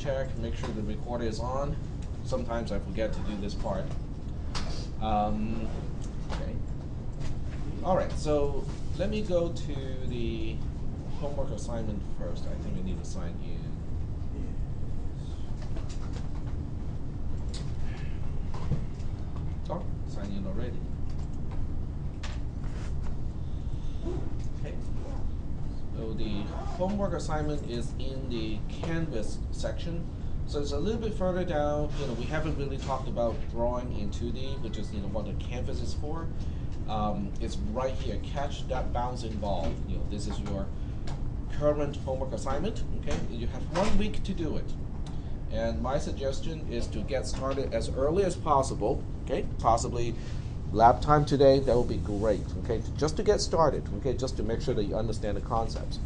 check, make sure the recorder is on. Sometimes I forget to do this part. Okay. All right, so let me go to the homework assignment first. I think I need to sign in. Oh, sign in already. Okay. So the homework assignment is in the Canvas section. So it's a little bit further down. We haven't really talked about drawing in 2D, which is what the canvas is for. It's right here. Catch that bouncing ball. This is your current homework assignment. Okay, you have 1 week to do it, and my suggestion is to get started as early as possible. Okay, possibly lab time today. That would be great. Okay, just to get started. Okay, just to make sure that you understand the concepts.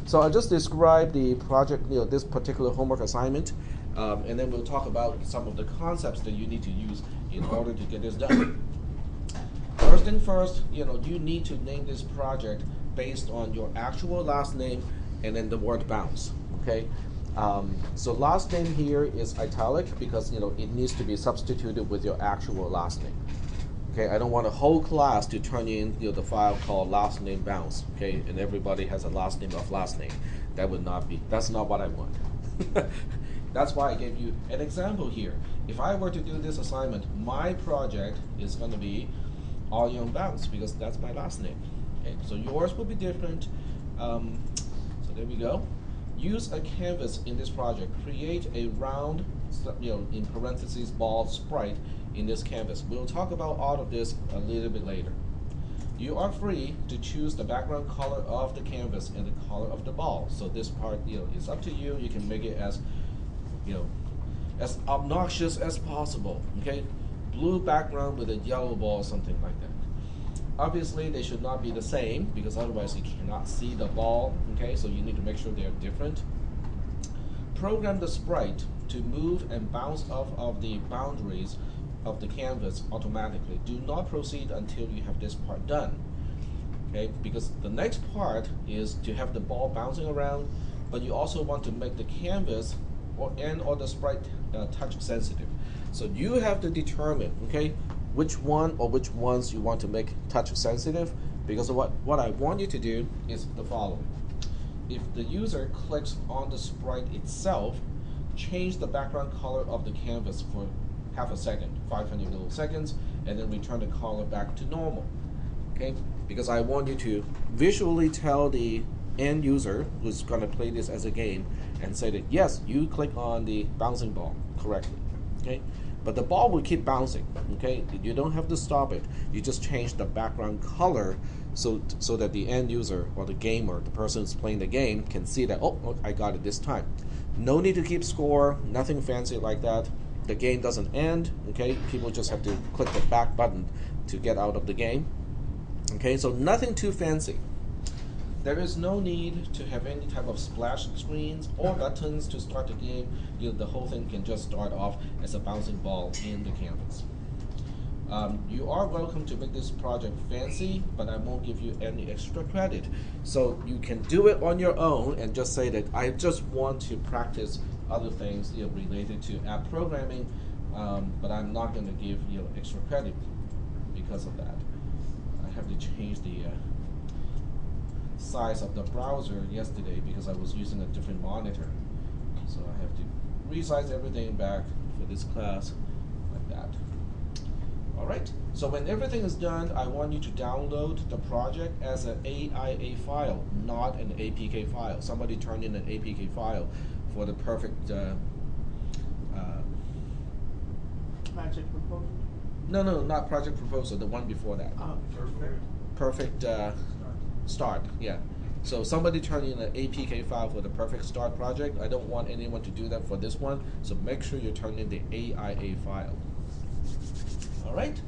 So I'll just describe the project, this particular homework assignment, and then we'll talk about some of the concepts that you need to use in order to get this done. First thing first, you need to name this project based on your actual last name and then the word bounce. Okay, so last name here is italic because it needs to be substituted with your actual last name. Okay, I don't want a whole class to turn in the file called last name bounce. Okay, and everybody has a last name of last name. That's not what I want. That's why I gave you an example here. If I were to do this assignment, my project is going to be all young bounce because that's my last name. Okay, so yours will be different. So there we go. Use a canvas in this project. Create a round, in parentheses, ball sprite in this canvas. We'll talk about all of this a little bit later. You are free to choose the background color of the canvas and the color of the ball. So this part, is up to you. You can make it as, as obnoxious as possible. Okay, blue background with a yellow ball, something like that. Obviously, they should not be the same because otherwise you cannot see the ball. Okay, so you need to make sure they are different. Program the sprite to move and bounce off of the boundaries of the canvas automatically. Do not proceed until you have this part done. Okay, because the next part is to have the ball bouncing around, but you also want to make the canvas or the sprite touch sensitive. So you have to determine, okay, which one or which ones you want to make touch sensitive, because of what I want you to do is the following. If the user clicks on the sprite itself, change the background color of the canvas for half a second, 500 milliseconds, and then return the color back to normal. Okay, because I want you to visually tell the end user who's going to play this as a game and say that yes, you click on the bouncing ball correctly. Okay, but the ball will keep bouncing. Okay, you don't have to stop it. You just change the background color so that the end user or the gamer, the person who's playing the game, can see that, oh, I got it this time. No need to keep score, nothing fancy like that. The game doesn't end. Okay, people just have to click the back button to get out of the game. Okay, so nothing too fancy. There is no need to have any type of splash screens or buttons to start the game. The whole thing can just start off as a bouncing ball in the canvas. You are welcome to make this project fancy, but I won't give you any extra credit. So you can do it on your own and just say that I just want to practice other things related to app programming, but I'm not going to give you extra credit because of that. I have to change the size of the browser yesterday because I was using a different monitor. So I have to resize everything back for this class like that. Alright, so when everything is done, I want you to download the project as an AIA file, not an APK file. Somebody turned in an APK file for the perfect project proposal? No, not project proposal, the one before that. Perfect start, yeah. So somebody turned in an APK file for the perfect start project. I don't want anyone to do that for this one, so make sure you turn in the AIA file. All right.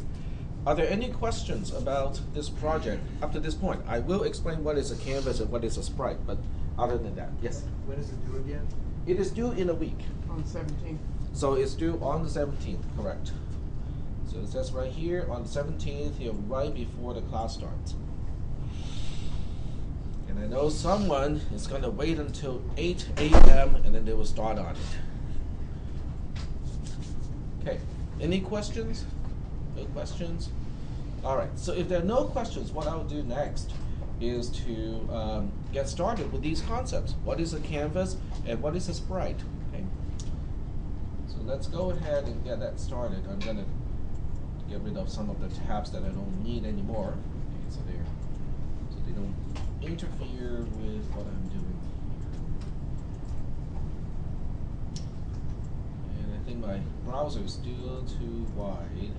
Are there any questions about this project up to this point? I will explain what is a canvas and what is a sprite, but other than that, yes? When is it due again? It is due in a week. On the 17th. So it's due on the 17th, correct. So it says right here on the 17th, right before the class starts. And I know someone is going to wait until 8 a.m. and then they will start on it. Okay, any questions? No questions? All right, so if there are no questions, what I'll do next is to get started with these concepts. What is a canvas and what is a sprite? Okay, so let's go ahead and get that started. I'm gonna get rid of some of the tabs that I don't need anymore. Okay, so they don't interfere with what I'm doing here. And I think my browser is still too wide.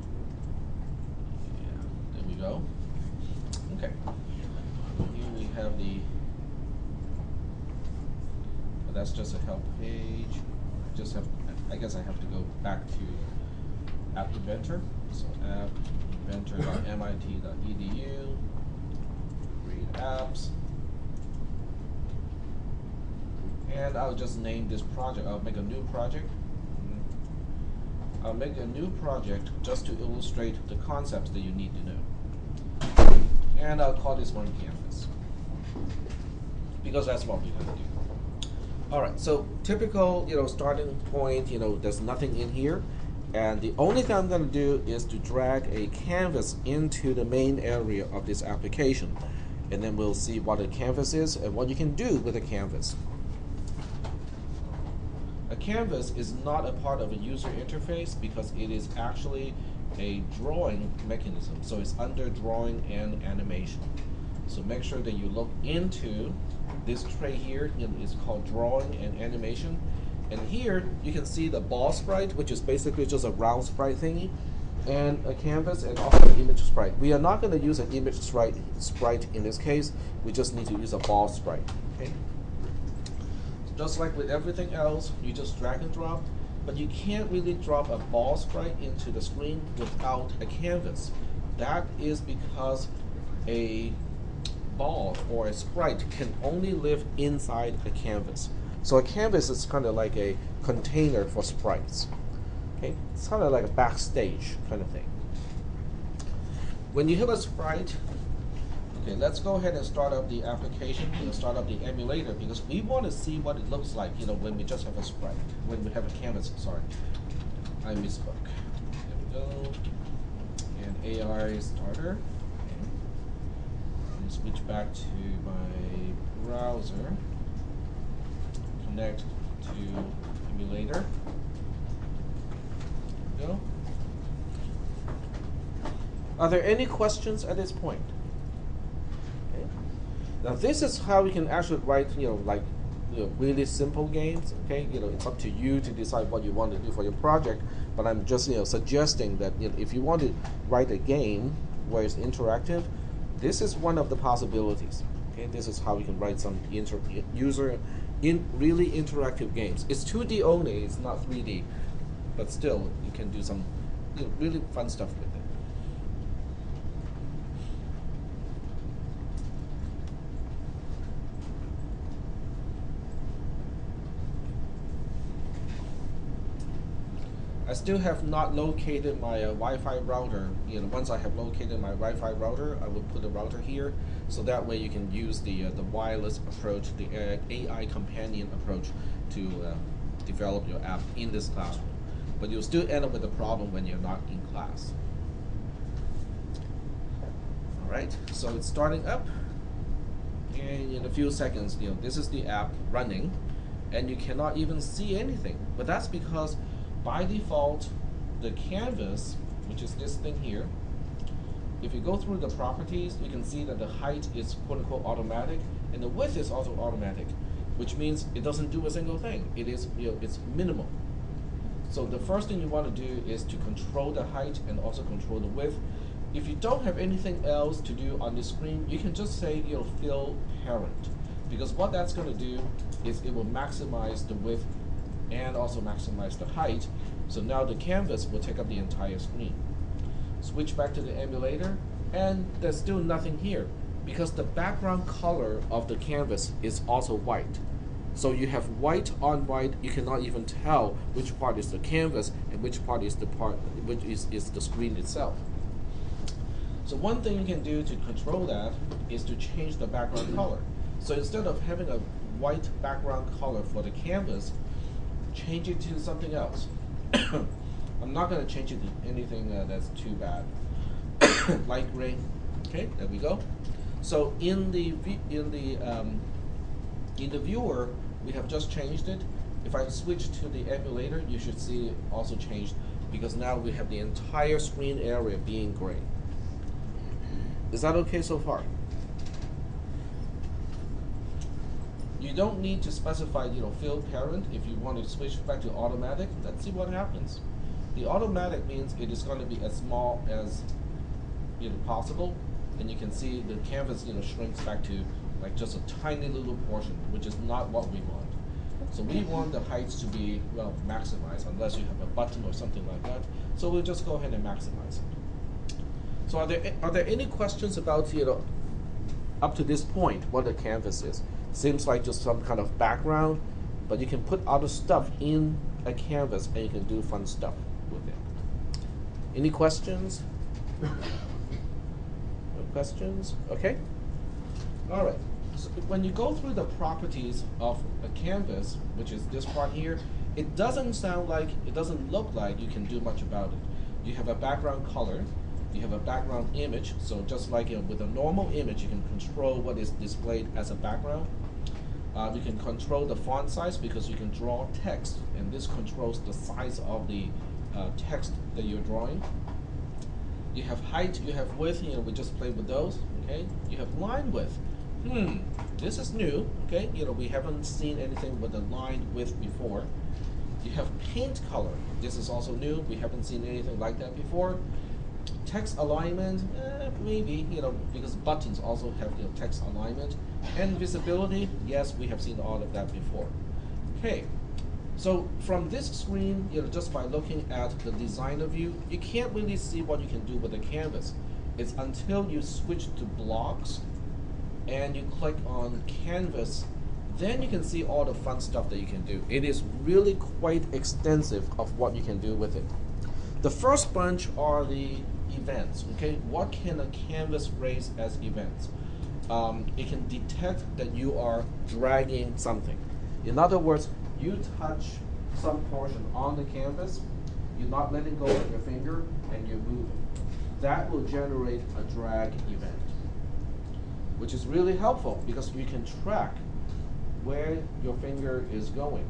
Yeah, there we go. Okay. Here we have the, but that's just a help page. I guess I have to go back to App Inventor. So appinventor.mit.edu, create apps, and I'll just name this project. I'll make a new project. I'll make a new project just to illustrate the concepts that you need to know. And I'll call this one canvas, because that's what we're going to do. All right, so typical, starting point, there's nothing in here. And the only thing I'm going to do is to drag a canvas into the main area of this application. And then we'll see what a canvas is and what you can do with a canvas. A canvas is not a part of a user interface because it is actually a drawing mechanism. So it's under drawing and animation. So make sure that you look into this tray here. It's called drawing and animation. And here you can see the ball sprite, which is basically just a round sprite thingy, and a canvas, and also an image sprite. We are not going to use an image sprite in this case. We just need to use a ball sprite. Okay. Just like with everything else, you just drag and drop, but you can't really drop a ball sprite into the screen without a canvas. That is because a ball or a sprite can only live inside a canvas. So a canvas is kind of like a container for sprites. Okay, it's kind of like a backstage kind of thing. When you have a sprite, okay, let's go ahead and start up the application. Start up the emulator, because we want to see what it looks like. When we just have a sprite, when we have a canvas. Sorry, I misspoke. There we go. And AI starter. Okay. And switch back to my browser. Connect to Emulator. There we go. Are there any questions at this point? Okay. Now this is how we can actually write, really simple games. Okay, it's up to you to decide what you want to do for your project. But I'm just, suggesting that if you want to write a game where it's interactive, this is one of the possibilities. Okay, this is how we can write some really interactive games. It's 2D only, it's not 3D, but still you can do some really fun stuff with it. I still have not located my Wi-Fi router. Once I have located my Wi-Fi router, I will put the router here, so that way you can use the wireless approach, the AI companion approach, to develop your app in this classroom. But you'll still end up with a problem when you're not in class. All right, so it's starting up, and in a few seconds, this is the app running, and you cannot even see anything. But that's because by default, the canvas, which is this thing here, if you go through the properties, you can see that the height is quote-unquote automatic, and the width is also automatic, which means it doesn't do a single thing. It is, it's minimal. So the first thing you want to do is to control the height and also control the width. If you don't have anything else to do on the screen, you can just say, fill parent, because what that's going to do is it will maximize the width and also maximize the height. So now the canvas will take up the entire screen. Switch back to the emulator, and there's still nothing here because the background color of the canvas is also white. So you have white on white. You cannot even tell which part is the canvas and which part is the part which is the screen itself. So one thing you can do to control that is to change the background color. So instead of having a white background color for the canvas, change it to something else. I'm not going to change it to anything that's too bad. Light gray. Okay, there we go. So in the viewer, we have just changed it. If I switch to the emulator, you should see it also changed because now we have the entire screen area being gray. Is that okay so far? You don't need to specify, field parent if you want to switch back to automatic. Let's see what happens. The automatic means it is going to be as small as possible, and you can see the canvas shrinks back to like just a tiny little portion, which is not what we want. So we want the heights to be maximized, unless you have a button or something like that. So we'll just go ahead and maximize it. So are there any questions about up to this point what the canvas is? Seems like just some kind of background, but you can put other stuff in a canvas and you can do fun stuff with it. Any questions? No questions? Okay. All right. So when you go through the properties of a canvas, which is this part here, it doesn't look like you can do much about it. You have a background color, you have a background image, so just like with a normal image, you can control what is displayed as a background. You can control the font size because you can draw text, and this controls the size of the text that you're drawing. You have height, you have width, we just played with those, okay? You have line width. This is new, okay? We haven't seen anything with a line width before. You have paint color. This is also new. We haven't seen anything like that before. Text alignment, maybe, because buttons also have text alignment. And visibility, yes, we have seen all of that before. Okay, so from this screen, just by looking at the designer view, you can't really see what you can do with the canvas. It's until you switch to blocks and you click on canvas, then you can see all the fun stuff that you can do. It is really quite extensive of what you can do with it. The first bunch are the events, okay? What can a canvas raise as events? It can detect that you are dragging something. In other words, you touch some portion on the canvas, you're not letting go of your finger, and you're moving. That will generate a drag event, which is really helpful because you can track where your finger is going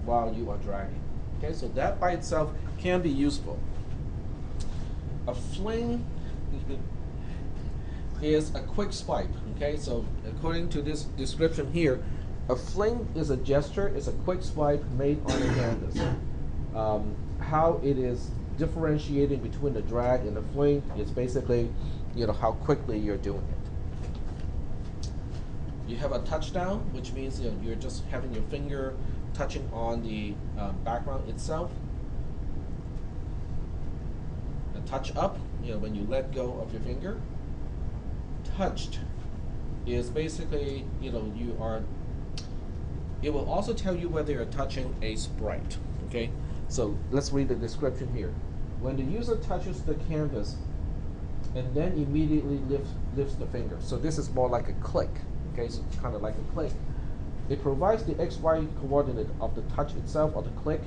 while you are dragging. Okay, so that by itself can be useful. A fling is a quick swipe. Okay, so according to this description here, a fling is a gesture, is a quick swipe made on a canvas. How it is differentiating between the drag and the fling is basically, how quickly you're doing it. You have a touchdown, which means you're just having your finger touching on the background itself. A touch up, when you let go of your finger. Touched is basically, it will also tell you whether you're touching a sprite. Okay, so let's read the description here. When the user touches the canvas and then immediately lifts the finger. So this is more like a click. Okay, so it's kind of like a click. It provides the XY coordinate of the touch itself or the click,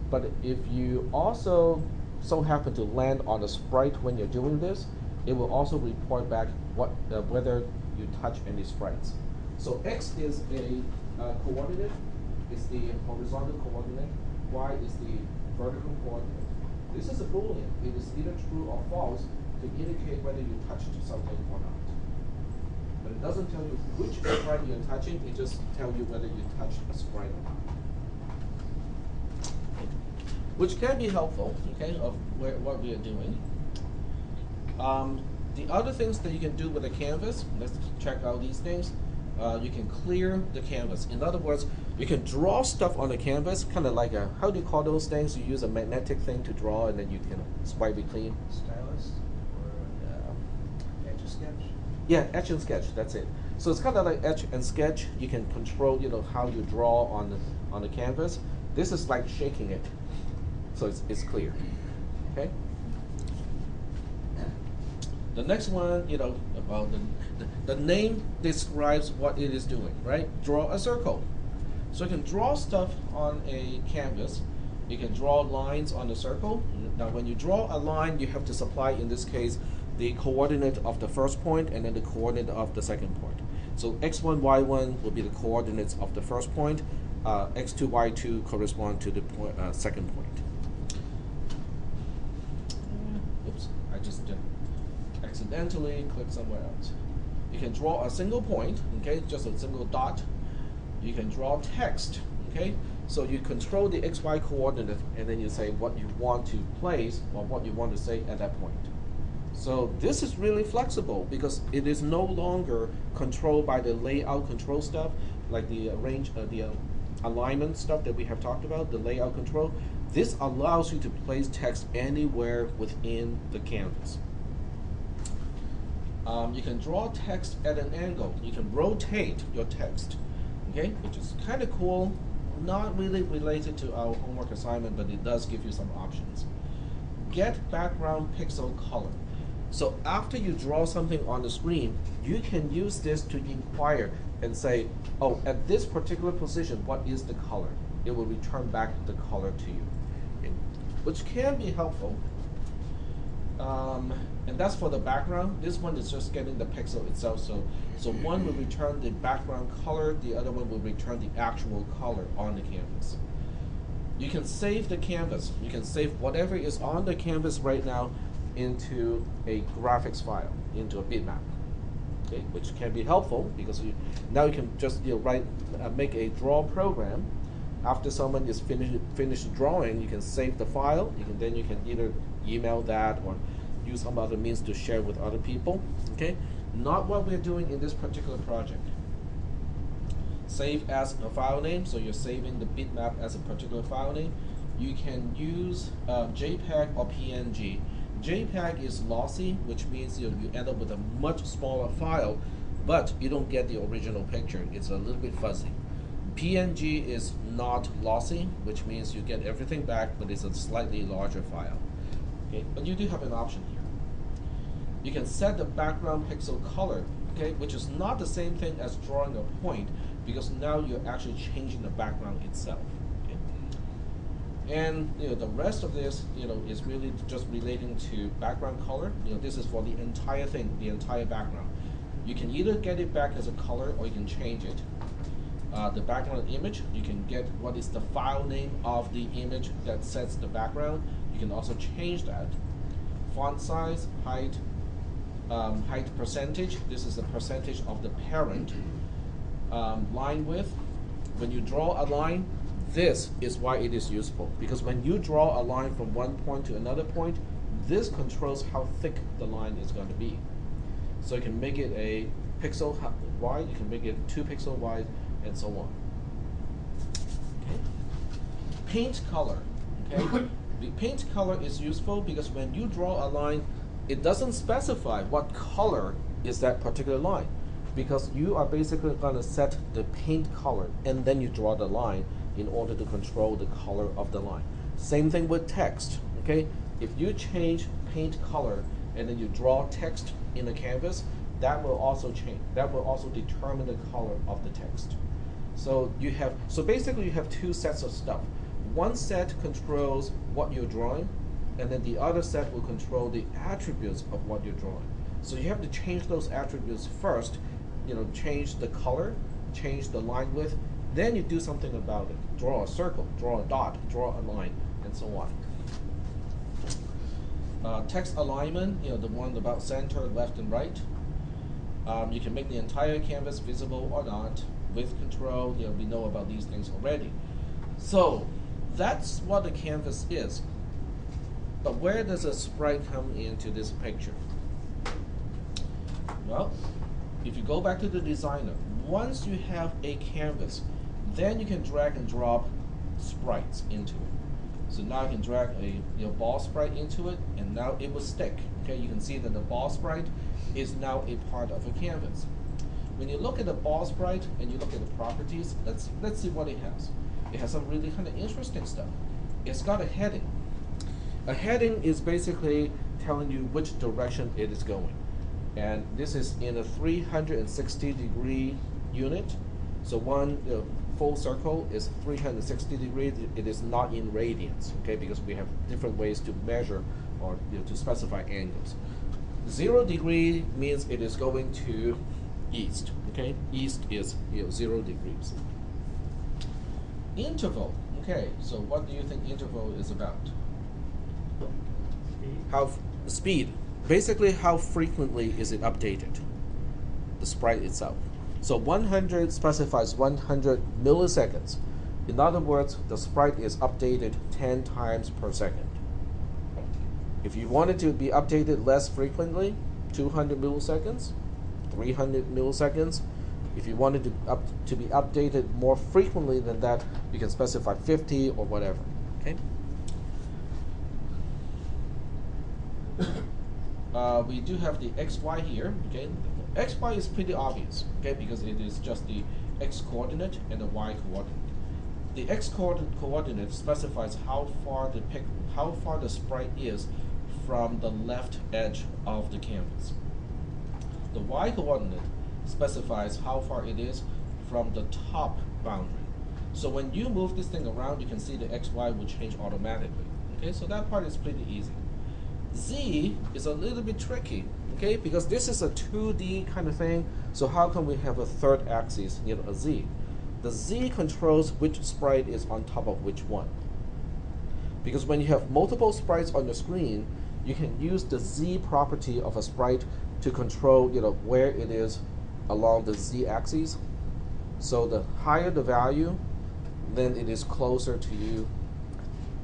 but if you also so happen to land on a sprite when you're doing this, it will also report back whether you touch any sprites. So X is a coordinate, is the horizontal coordinate, Y is the vertical coordinate. This is a Boolean. It is either true or false to indicate whether you touched something or not. But it doesn't tell you which sprite you're touching, it just tells you whether you touched a sprite or not. Which can be helpful, okay, of what we are doing. The other things that you can do with a canvas, let's check out these things. You can clear the canvas. In other words, you can draw stuff on the canvas, kind of like how do you call those things? You use a magnetic thing to draw and then you can swipe it clean. Stylus or etch a sketch? Yeah, etch and sketch, that's it. So it's kind of like etch and sketch. You can control, how you draw on the canvas. This is like shaking it, so it's clear. Okay. The next one, about the name describes what it is doing, right? Draw a circle. So you can draw stuff on a canvas, You can draw lines on the circle. Now when you draw a line, you have to supply, in this case, the coordinate of the first point and then the coordinate of the second point. So x1, y1 will be the coordinates of the first point. X2, y2 correspond to the second point. Oops, I just accidentally clicked somewhere else. You can draw a single point, okay, just a single dot. You can draw text, okay. So you control the xy coordinate, and then you say what you want to place or what you want to say at that point. So this is really flexible because it is no longer controlled by the layout control stuff, like the alignment stuff that we have talked about, the layout control. This allows you to place text anywhere within the canvas. You can draw text at an angle. You can rotate your text, okay, which is kind of cool. Not really related to our homework assignment, but it does give you some options. Get background pixel color. So after you draw something on the screen, you can use this to inquire and say, oh, at this particular position, what is the color? It will return back the color to you, okay, which can be helpful. And that's for the background. This one is just getting the pixel itself. So one will return the background color, the other one will return the actual color on the canvas. You can save the canvas. You can save whatever is on the canvas right now into a graphics file, into a bitmap, okay, which can be helpful because now you can just make a draw program. After someone is finished drawing, you can save the file. Then you can either email that or use some other means to share with other people. Okay, not what we're doing in this particular project. Save as a file name, so you're saving the bitmap as a particular file name. You can use JPEG or PNG. JPEG is lossy, which means you end up with a much smaller file, but you don't get the original picture. It's a little bit fuzzy. PNG is not lossy, which means you get everything back, but it's a slightly larger file. Okay, but you do have an option here. You can set the background pixel color, okay, which is not the same thing as drawing a point, because now you're actually changing the background itself. Okay? And the rest of this, is really just relating to background color. This is for the entire thing, the entire background. You can either get it back as a color or you can change it. The background image, you can get what is the file name of the image that sets the background. You can also change that. Font size, height, height percentage. This is the percentage of the parent. Line width. When you draw a line, this is why it is useful. Because when you draw a line from one point to another point, this controls how thick the line is going to be. So you can make it a pixel wide, you can make it 2 pixel wide, and so on. Okay. Paint color. Okay. The paint color is useful because when you draw a line, it doesn't specify what color is that particular line, because you are basically going to set the paint color and then you draw the line in order to control the color of the line. Same thing with text. Okay. If you change paint color and then you draw text in the canvas, that will also change. That will also determine the color of the text. So basically you have 2 sets of stuff. One set controls what you're drawing, and then the other set will control the attributes of what you're drawing. So you have to change those attributes first. Change the color, change the line width, then you do something about it. Draw a circle, draw a dot, draw a line, and so on. Text alignment, the one about center, left, and right. You can make the entire canvas visible or not. Width control, we know about these things already. So that's what a canvas is. But where does a sprite come into this picture? Well, if you go back to the designer, once you have a canvas, then you can drag and drop sprites into it. So now I can drag a ball sprite into it, and now it will stick. Okay, you can see that the ball sprite is now a part of a canvas. When you look at the ball sprite and you look at the properties, let's see what it has. It has some really kind of interesting stuff. It's got a heading. A heading is basically telling you which direction it is going. And this is in a 360-degree unit. So full circle is 360 degrees. It is not in radians, okay, because we have different ways to measure or to specify angles. 0 degree means it is going to east, okay? East is 0 degrees. Interval, okay, so what do you think interval is about? Speed. Basically, how frequently is it updated? The sprite itself. So 100 specifies 100 milliseconds. In other words, the sprite is updated 10 times per second. If you want it to be updated less frequently, 200 milliseconds, 300 milliseconds. If you want it to be updated more frequently than that, you can specify 50 or whatever. Okay. We do have the XY here. Okay, XY is pretty obvious. Okay, because it is just the X coordinate and the Y coordinate. The X coordinate specifies how far the sprite is from the left edge of the canvas. The Y coordinate specifies how far it is from the top boundary. So when you move this thing around, you can see the XY will change automatically. Okay, so that part is pretty easy. Z is a little bit tricky, okay, because this is a 2D kind of thing. So how can we have a third axis, a Z? The Z controls which sprite is on top of which one. Because when you have multiple sprites on your screen, you can use the Z property of a sprite to control, where it is along the Z axis. So the higher the value, then it is closer to you.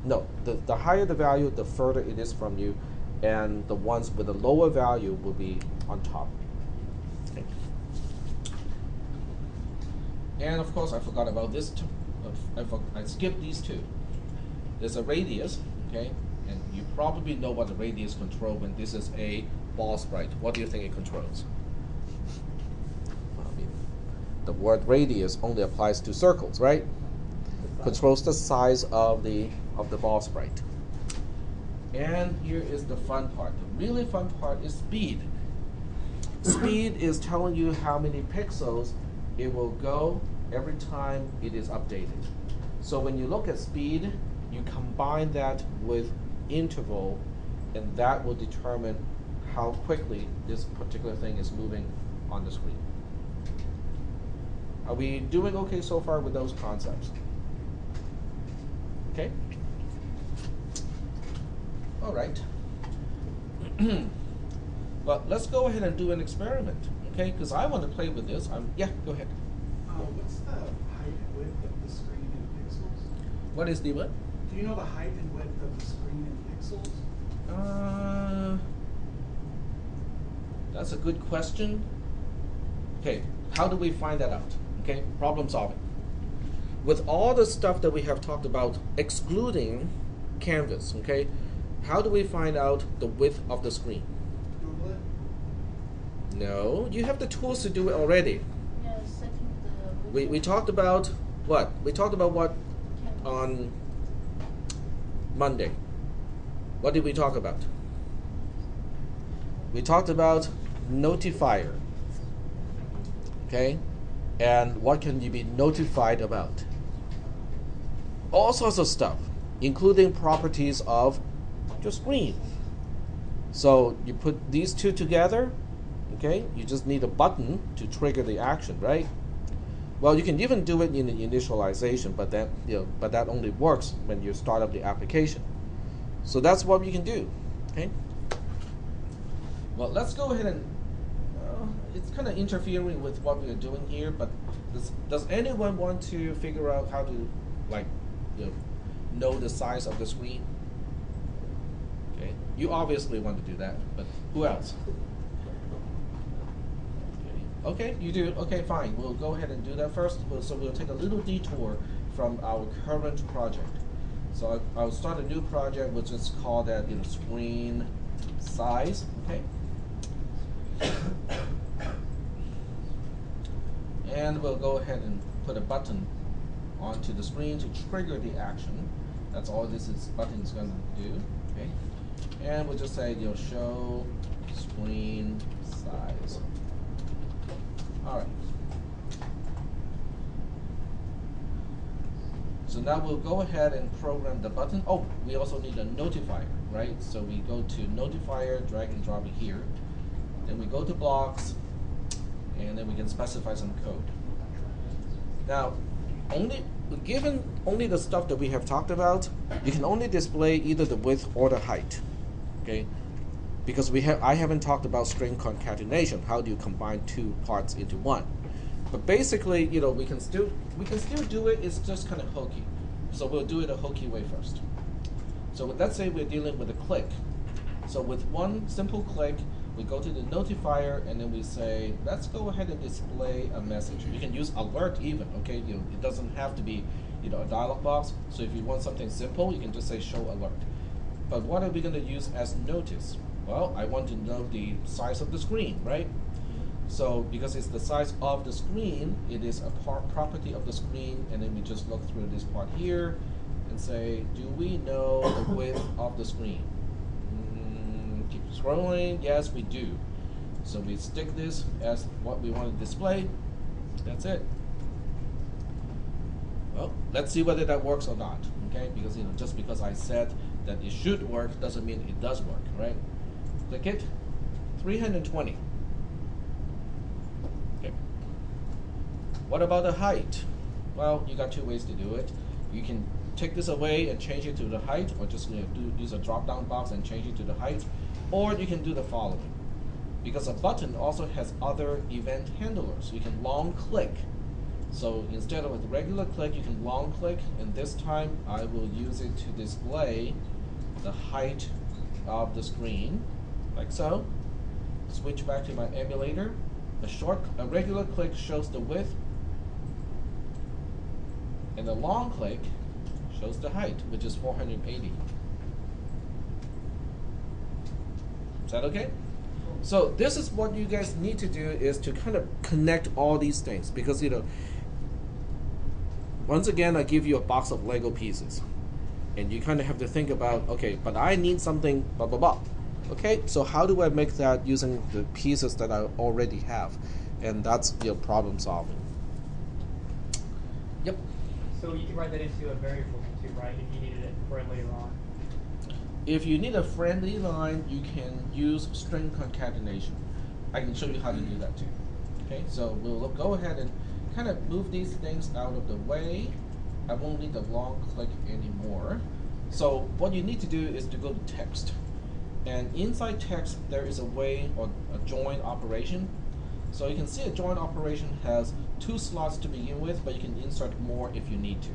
No, the higher the value, the further it is from you, and the ones with a lower value will be on top. Okay. And of course, I forgot about this. I skipped these two. There's a radius, okay, and you probably know what the radius controls when this is a ball sprite. What do you think it controls? I mean, the word radius only applies to circles, right? Controls the size of the ball sprite. And here is the fun part. The really fun part is speed. Speed is telling you how many pixels it will go every time it is updated. So when you look at speed, you combine that with interval, and that will determine how quickly this particular thing is moving on the screen. Are we doing okay so far with those concepts? Okay. All right. Well, let's go ahead and do an experiment, okay? Because I want to play with this. Yeah, go ahead. What's the height and width of the screen in pixels? What is the what? Do you know the height and width of the screen in pixels? That's a good question. Okay, how do we find that out? Okay, problem solving. With all the stuff that we have talked about, excluding canvas, okay, how do we find out the width of the screen? Google it? No, you have the tools to do it already. Yeah, setting the. We talked about what? We talked about what on Monday? What did we talk about? We talked about notifier. Okay? And what can you be notified about? All sorts of stuff, including properties of your screen. So you put these two together, okay? You just need a button to trigger the action, right? Well, you can even do it in the initialization, but that only works when you start up the application. So that's what we can do, okay? Well, let's go ahead and it's kind of interfering with what we are doing here, but does anyone want to figure out how to, know the size of the screen? Okay, you obviously want to do that, but who else? Okay, you do. Okay, fine. We'll go ahead and do that first. So we'll take a little detour from our current project. So I'll start a new project, which is called that screen size. Okay. And we'll go ahead and put a button onto the screen to trigger the action. That's all this button is going to do. Okay. And we'll just say show screen size. All right. So now we'll go ahead and program the button. Oh, we also need a notifier, right? So we go to notifier, drag and drop it here. Then we go to blocks, and then we can specify some code. Now, given only the stuff that we have talked about, you can only display either the width or the height, okay? Because I haven't talked about string concatenation. How do you combine two parts into one? But basically, we can still do it. It's just kind of hokey. So we'll do it a hokey way first. So let's say we're dealing with a click. So with one simple click, we go to the notifier and then we say, let's go ahead and display a message. You can use alert even, okay? It doesn't have to be a dialog box. So if you want something simple, you can just say show alert. But what are we going to use as notice? Well, I want to know the size of the screen, right? So because it's the size of the screen, it is a property of the screen, and then we just look through this part here and say, do we know the width of the screen? Keep scrolling, yes we do. So we stick this as what we want to display. That's it. Well, let's see whether that works or not, okay? Because just because I said that it should work doesn't mean it does work, right? Click it, 320. Okay. What about the height? Well, you got two ways to do it. You can take this away and change it to the height, or just use a drop-down box and change it to the height, or you can do the following. Because a button also has other event handlers. You can long click. So instead of a regular click, you can long click, and this time I will use it to display the height of the screen, like so. Switch back to my emulator. A regular click shows the width, and a long click shows the height, which is 480. Is that okay? So this is what you guys need to do, is to kind of connect all these things, because once again I give you a box of Lego pieces, and you kind of have to think about, okay, but I need something blah blah blah. Okay, so how do I make that using the pieces that I already have? And that's your problem solving. Yep. So you can write that into a variable too, right? If you needed it for it later on. If you need a friendly line, you can use string concatenation. I can show you how to do that too. Okay, so we'll go ahead and kind of move these things out of the way. I won't need the long click anymore. So what you need to do is to go to text. And inside text, there is a way, or a join operation. So you can see a join operation has two slots to begin with, but you can insert more if you need to.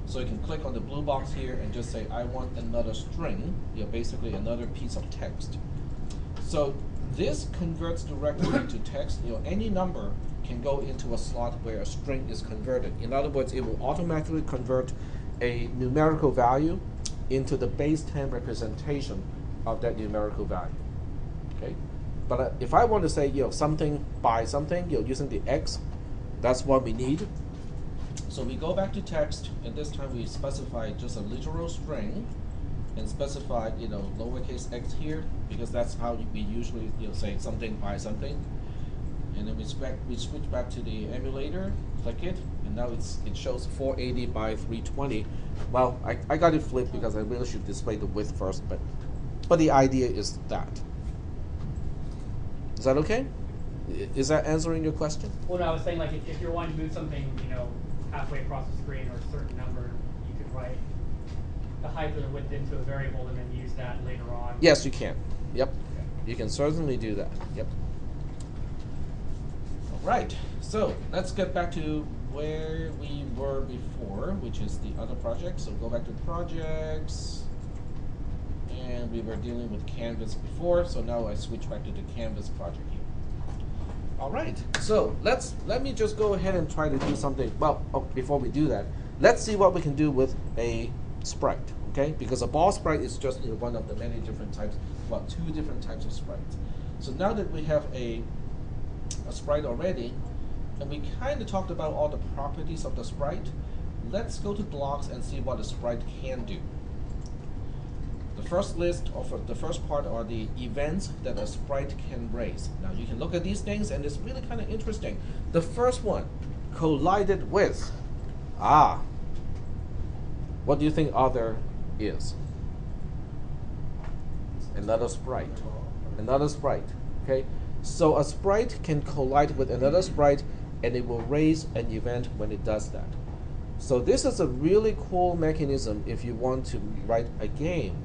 So you can click on the blue box here and just say, I want another string, basically another piece of text. So this converts directly to text. Any number can go into a slot where a string is converted. In other words, it will automatically convert a numerical value into the base 10 representation of that numerical value. Okay, but if I want to say something by something, using the X, that's what we need. So we go back to text, and this time we specify just a literal string, and specify lowercase x here, because that's how we usually say something by something. And then we switch back to the emulator, click it, and now it shows 480 by 320. Well, I got it flipped because I really should display the width first, but the idea is that. Is that okay? Is that answering your question? Well, no, I was saying, like, if you're wanting to move something, halfway across the screen or a certain number, you could write the height or the width into a variable and then use that later on. Yes, you can. Yep. Okay. You can certainly do that. Yep. All right. So let's get back to where we were before, which is the other project. So go back to projects. And we were dealing with Canvas before, so now I switch back to the Canvas project here. All right, so let me just go ahead and try to do something. Well, before we do that, let's see what we can do with a sprite, okay? Because a ball sprite is just one of the many different types, well, two different types of sprites. So now that we have a sprite already, and we kind of talked about all the properties of the sprite, let's go to blocks and see what a sprite can do. The first list, or the first part, are the events that a sprite can raise. Now you can look at these things, and it's really kind of interesting. The first one, collided with. What do you think other is? Another sprite. Another sprite. Okay? So a sprite can collide with another sprite and it will raise an event when it does that. So this is a really cool mechanism if you want to write a game.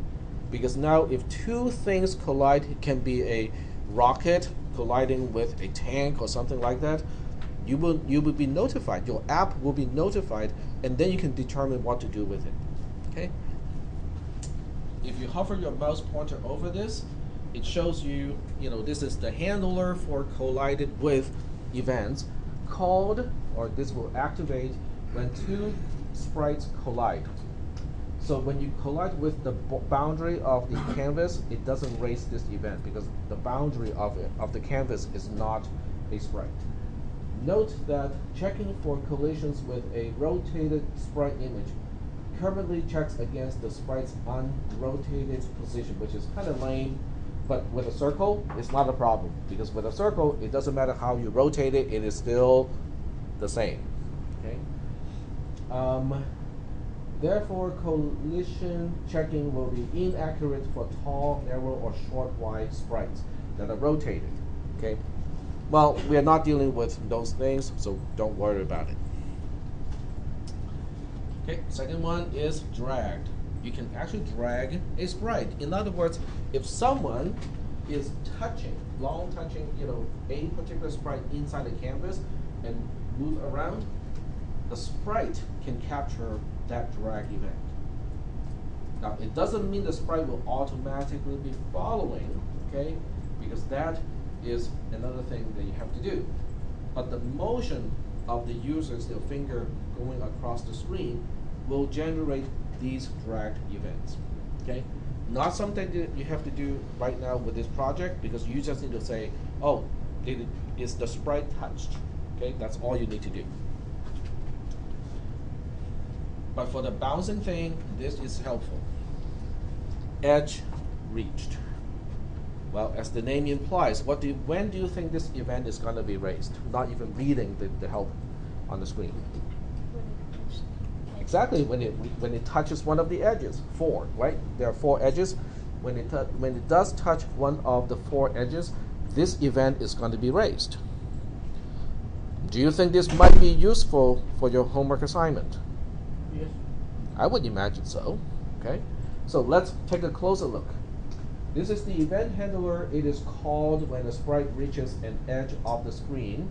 Because now if two things collide, it can be a rocket colliding with a tank or something like that, you will be notified. Your app will be notified, and then you can determine what to do with it. Okay? If you hover your mouse pointer over this, it shows you, this is the handler for collided with events called, or this will activate when two sprites collide. So when you collide with the boundary of the canvas, it doesn't raise this event because the boundary of the canvas is not a sprite. Note that checking for collisions with a rotated sprite image currently checks against the sprite's unrotated position, which is kind of lame, but with a circle, it's not a problem because with a circle, it doesn't matter how you rotate it, it is still the same. Okay. Therefore, collision checking will be inaccurate for tall, narrow, or short, wide sprites that are rotated. Okay. Well, we are not dealing with those things, so don't worry about it. Okay. Second one is dragged. You can actually drag a sprite. In other words, if someone is touching a particular sprite inside the canvas and move around, the sprite can capture that drag event. Now, it doesn't mean the sprite will automatically be following, okay? Because that is another thing that you have to do. But the motion of the user's finger going across the screen will generate these dragged events, okay? Not something that you have to do right now with this project because you just need to say, oh, is the sprite touched, okay? That's all you need to do. But for the bouncing thing, this is helpful. Edge reached. Well, as the name implies, when do you think this event is going to be raised? Not even reading the help on the screen. Exactly when it touches one of the edges. 4, right? There are 4 edges. When it does touch one of the 4 edges, this event is going to be raised. Do you think this might be useful for your homework assignment? Yes. I would imagine so. Okay, so let's take a closer look. This is the event handler. It is called when a sprite reaches an edge of the screen.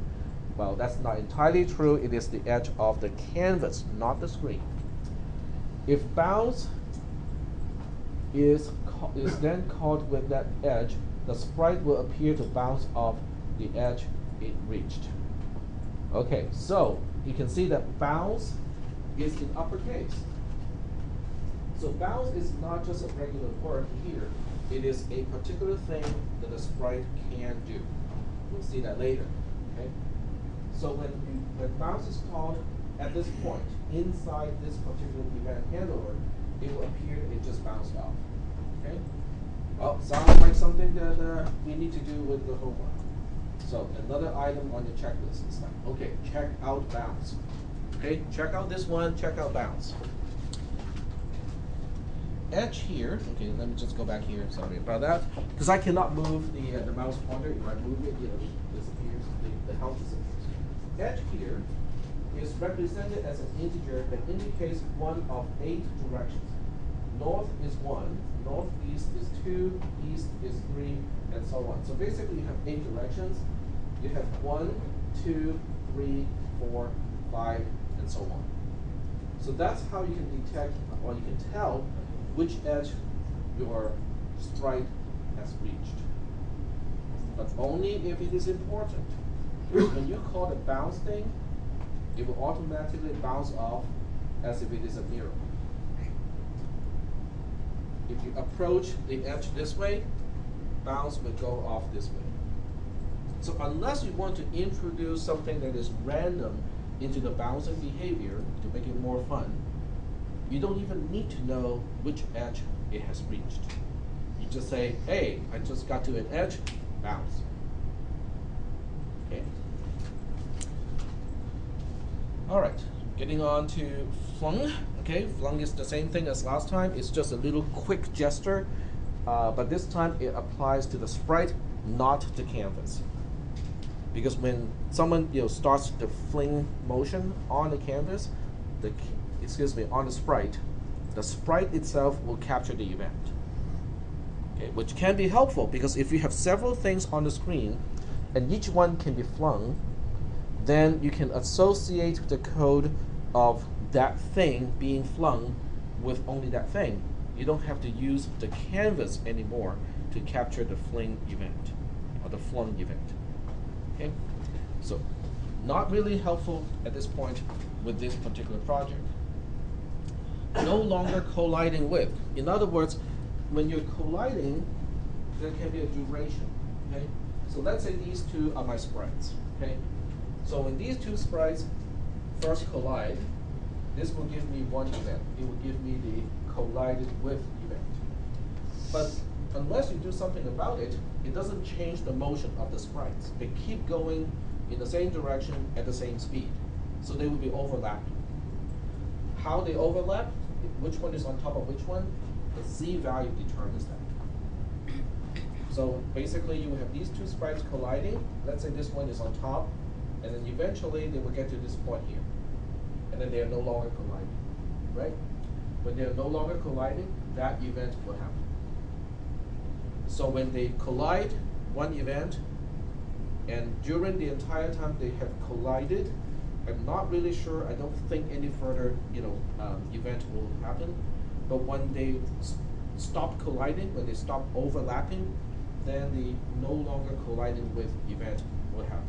Well, that's not entirely true. It is the edge of the canvas, not the screen. If bounce is then caught with that edge, the sprite will appear to bounce off the edge it reached. Okay, so you can see that bounce is in uppercase. So bounce is not just a regular word here. It is a particular thing that the sprite can do. We'll see that later. Okay. So when bounce is called at this point inside this particular event handler, it will appear it just bounced off. Okay. Well, sounds like something that we need to do with the homework. So another item on your checklist is like, okay, check out bounce. Okay, check out this one, check out bounce. Edge here, okay, let me just go back here, sorry about that. Because I cannot move the mouse pointer. If I move it, it disappears, the help disappears. Edge here is represented as an integer that indicates one of 8 directions. North is 1, northeast is 2, east is 3, and so on. So basically you have 8 directions. You have 1, 2, 3, 4, 5, and so on. So that's how you can detect, or you can tell which edge your sprite has reached. But only if it is important. When you call the bounce thing, it will automatically bounce off as if it is a mirror. If you approach the edge this way, bounce will go off this way. So unless you want to introduce something that is random into the bouncing behavior to make it more fun, you don't even need to know which edge it has reached. You just say, hey, I just got to an edge, bounce. Okay. All right, Getting on to flung. Okay, flung is the same thing as last time. It's just a little quick gesture, but this time it applies to the sprite, not the canvas. Because when someone starts the fling motion on the canvas, on the sprite itself will capture the event. Okay, which can be helpful because if you have several things on the screen and each one can be flung, then you can associate the code of that thing being flung with only that thing. You don't have to use the canvas anymore to capture the fling event or the flung event. Okay, so not really helpful at this point with this particular project. No longer colliding with. In other words, when you're colliding, there can be a duration. Okay, so let's say these two are my sprites. Okay, so when these two sprites first collide, this will give me one event. It will give me the collided with event. But unless you do something about it, it doesn't change the motion of the sprites. They keep going in the same direction at the same speed. So they will be overlapping. How they overlap, which one is on top of which one, the Z value determines that. So basically you have these two sprites colliding. Let's say this one is on top, and then eventually they will get to this point here. And then they are no longer colliding, right? When they are no longer colliding, that event will happen. So when they collide one event, and during the entire time they have collided, I'm not really sure, I don't think any further event will happen. But when they stop colliding, when they stop overlapping, then the no longer colliding with event will happen.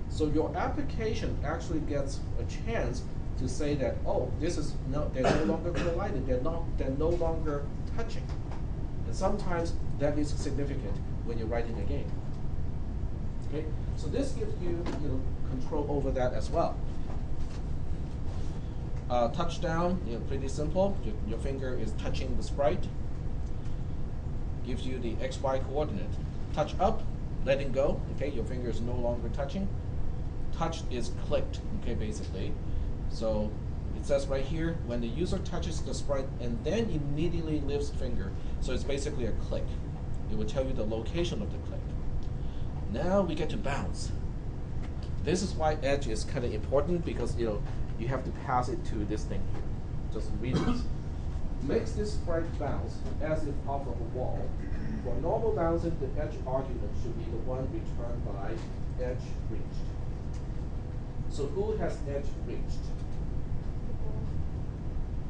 So your application actually gets a chance to say that, oh, they're no longer colliding, they're no longer touching. And sometimes that is significant when you're writing a game. Okay, so this gives you control over that as well. Touchdown, pretty simple. Your finger is touching the sprite. Gives you the XY coordinate. Touch up, letting go. Okay, your finger is no longer touching. Touch is clicked. Okay, basically. So it says right here when the user touches the sprite and then immediately lifts finger. So it's basically a click. It will tell you the location of the click. Now we get to bounce. This is why edge is kind of important because you have to pass it to this thing here. Just read this. Makes this sprite bounce as if off of a wall. For normal bouncing, the edge argument should be the one returned by edge reached. So who has edge reached?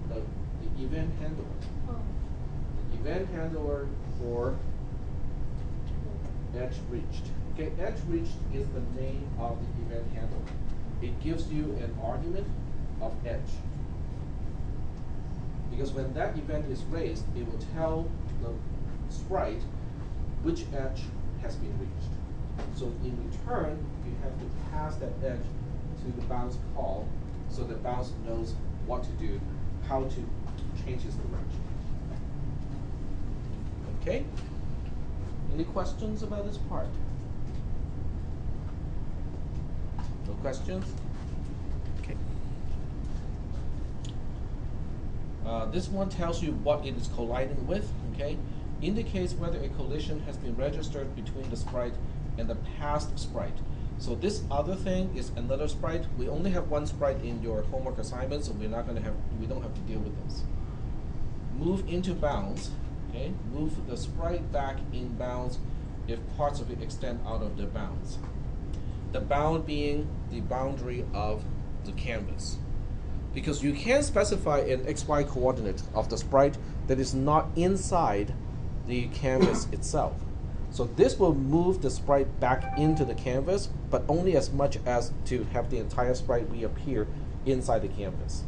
The event handler. Oh. The event handler for edge reached. Okay, edge reached is the name of the event handler. It gives you an argument of edge. Because when that event is raised, it will tell the sprite which edge has been reached. So in return, you have to pass that edge to the bounce call so the bounce knows what to do, how to change its direction. Okay? Any questions about this part? No questions? Okay. This one tells you what it is colliding with, okay? Indicates whether a collision has been registered between the sprite and the past sprite. So this other thing is another sprite. We only have one sprite in your homework assignment, so we don't have to deal with those. Move into bounds, okay? Move the sprite back in bounds if parts of it extend out of the bounds. The bound being the boundary of the canvas. Because you can specify an XY coordinate of the sprite that is not inside the canvas itself. So this will move the sprite back into the canvas, but only as much as to have the entire sprite reappear inside the canvas.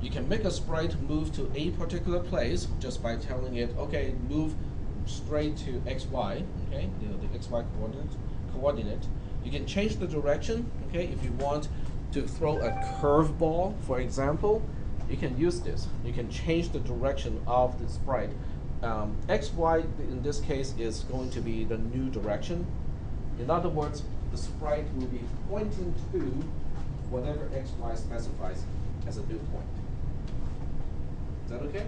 You can make a sprite move to a particular place just by telling it, okay, move straight to XY, okay, the XY coordinate. You can change the direction, okay, if you want to throw a curveball, for example, you can use this. You can change the direction of the sprite. XY in this case is going to be the new direction. In other words, the sprite will be pointing to whatever XY specifies as a new point. Is that okay?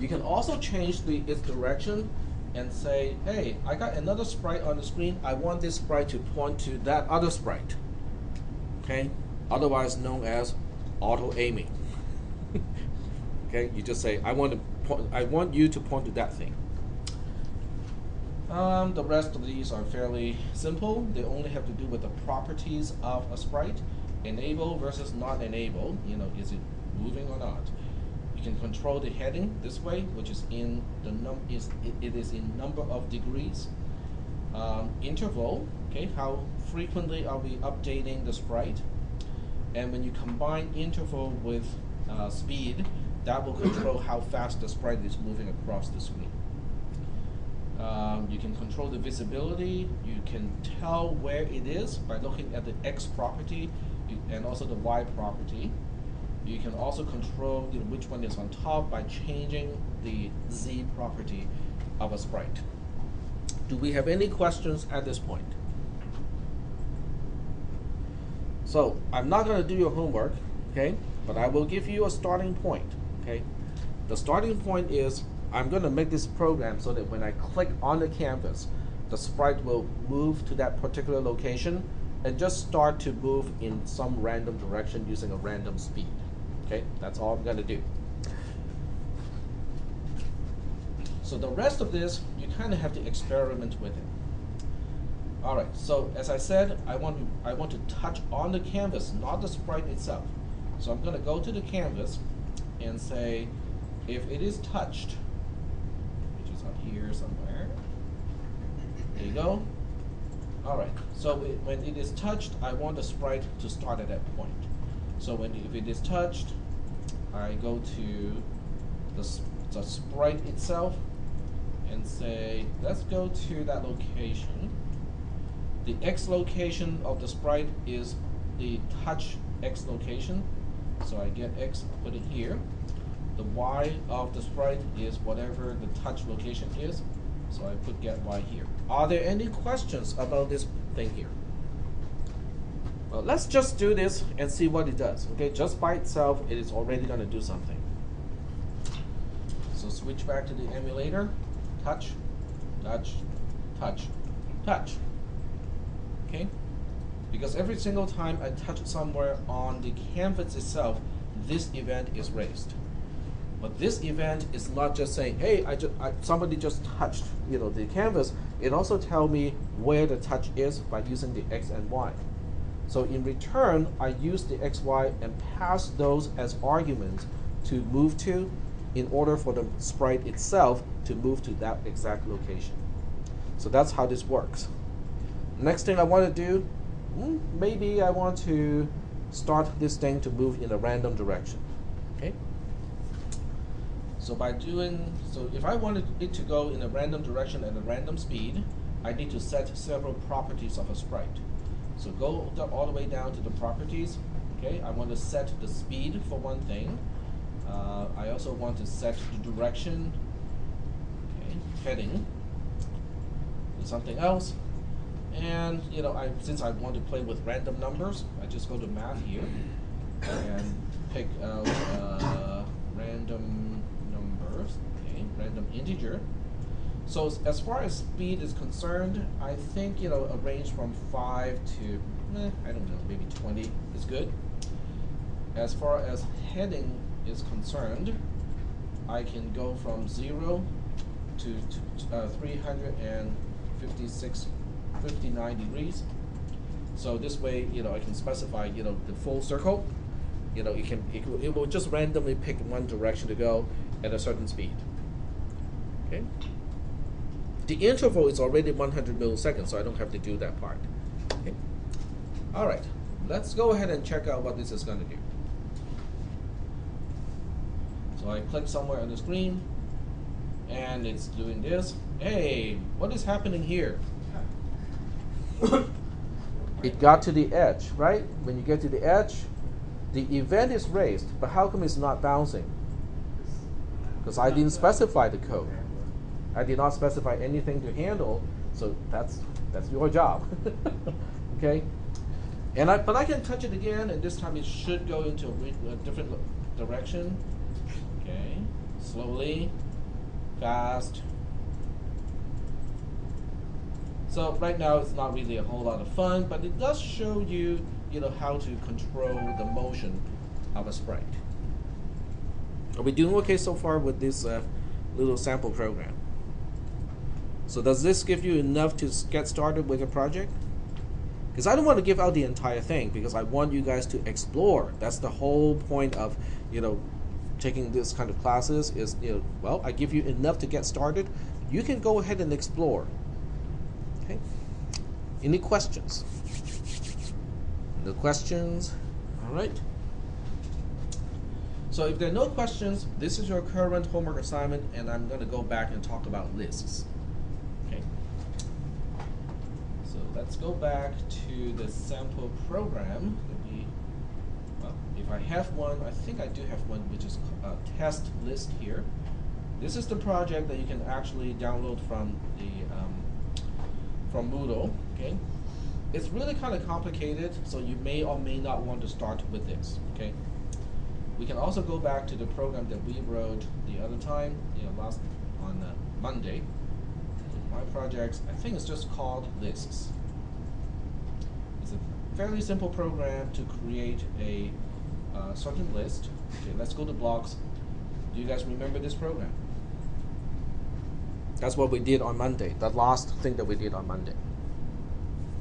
You can also change its direction and say, hey, I got another sprite on the screen. I want this sprite to point to that other sprite. Okay? Otherwise known as auto aiming. Okay? You just say, I want you to point to that thing. The rest of these are fairly simple. They only have to do with the properties of a sprite. Enable versus not enable. You know, is it moving or not? You can control the heading this way, which is in the it is in number of degrees. Interval, okay, how frequently are we updating the sprite? And when you combine interval with speed, that will control how fast the sprite is moving across the screen. You can control the visibility. You can tell where it is by looking at the X property and also the Y property. You can also control which one is on top by changing the Z property of a sprite. Do we have any questions at this point? So I'm not going to do your homework, okay? But I will give you a starting point, okay? The starting point is I'm going to make this program so that when I click on the canvas, the sprite will move to that particular location and just start to move in some random direction using a random speed. Okay, that's all I'm going to do. So the rest of this, you kind of have to experiment with it. All right, so as I said, I want to touch on the canvas, not the sprite itself. So I'm going to go to the canvas and say, if it is touched, which is up here somewhere, there you go. All right, so when it is touched, I want the sprite to start at that point. So if it is touched, I go to the sprite itself and say, let's go to that location. The X location of the sprite is the touch X location. So I get X, put it here. The Y of the sprite is whatever the touch location is. So I put get Y here. Are there any questions about this thing here? Well, let's just do this and see what it does. Okay, just by itself, it is already going to do something. So switch back to the emulator. Touch, touch, touch, touch. Okay? Because every single time I touch somewhere on the canvas itself, this event is raised. But this event is not just saying, hey, somebody just touched, the canvas. It also tells me where the touch is by using the X and Y. So in return, I use the X, Y, and pass those as arguments to move to in order for the sprite itself to move to that exact location. So that's how this works. Next thing I want to do, maybe I want to start this thing to move in a random direction. Okay? So if I wanted it to go in a random direction at a random speed, I need to set several properties of a sprite. So go all the way down to the properties. Okay, I want to set the speed for one thing. I also want to set the direction. Okay, heading. And something else. And since I want to play with random numbers, I just go to math here and pick out random numbers. Okay, random integer. So as far as speed is concerned, I think a range from 5 to I don't know, maybe 20 is good. As far as heading is concerned, I can go from 0 to 359 degrees. So this way, I can specify the full circle. It will just randomly pick one direction to go at a certain speed. Okay. The interval is already 100 milliseconds, so I don't have to do that part. Okay. All right, let's go ahead and check out what this is going to do. So I click somewhere on the screen, and it's doing this. Hey, what is happening here? It got to the edge, right? When you get to the edge, the event is raised, but how come it's not bouncing? Because I didn't specify the code. I did not specify anything to handle, so that's That's your job. Okay? But I can touch it again, and this time it should go into a different direction. Okay? Slowly, fast. So right now it's not really a whole lot of fun, but it does show you, how to control the motion of a sprite. Are we doing okay so far with this little sample program? So does this give you enough to get started with a project? Because I don't want to give out the entire thing, because I want you guys to explore. That's the whole point of, taking this kind of classes is, well, I give you enough to get started. You can go ahead and explore. Okay? Any questions? No questions? All right. So if there are no questions, this is your current homework assignment, and I'm going to go back and talk about lists. Okay. So let's go back to the sample program. Well, if I have one, I think I do have one, which is a test list here. This is the project that you can actually download from from Moodle. Okay. It's really kind of complicated, so you may or may not want to start with this. Okay. We can also go back to the program that we wrote the other time, on Monday. My project, I think it's just called lists. It's a fairly simple program to create a certain list. Okay, let's go to blocks. Do you guys remember this program? That's what we did on Monday, the last thing that we did on Monday.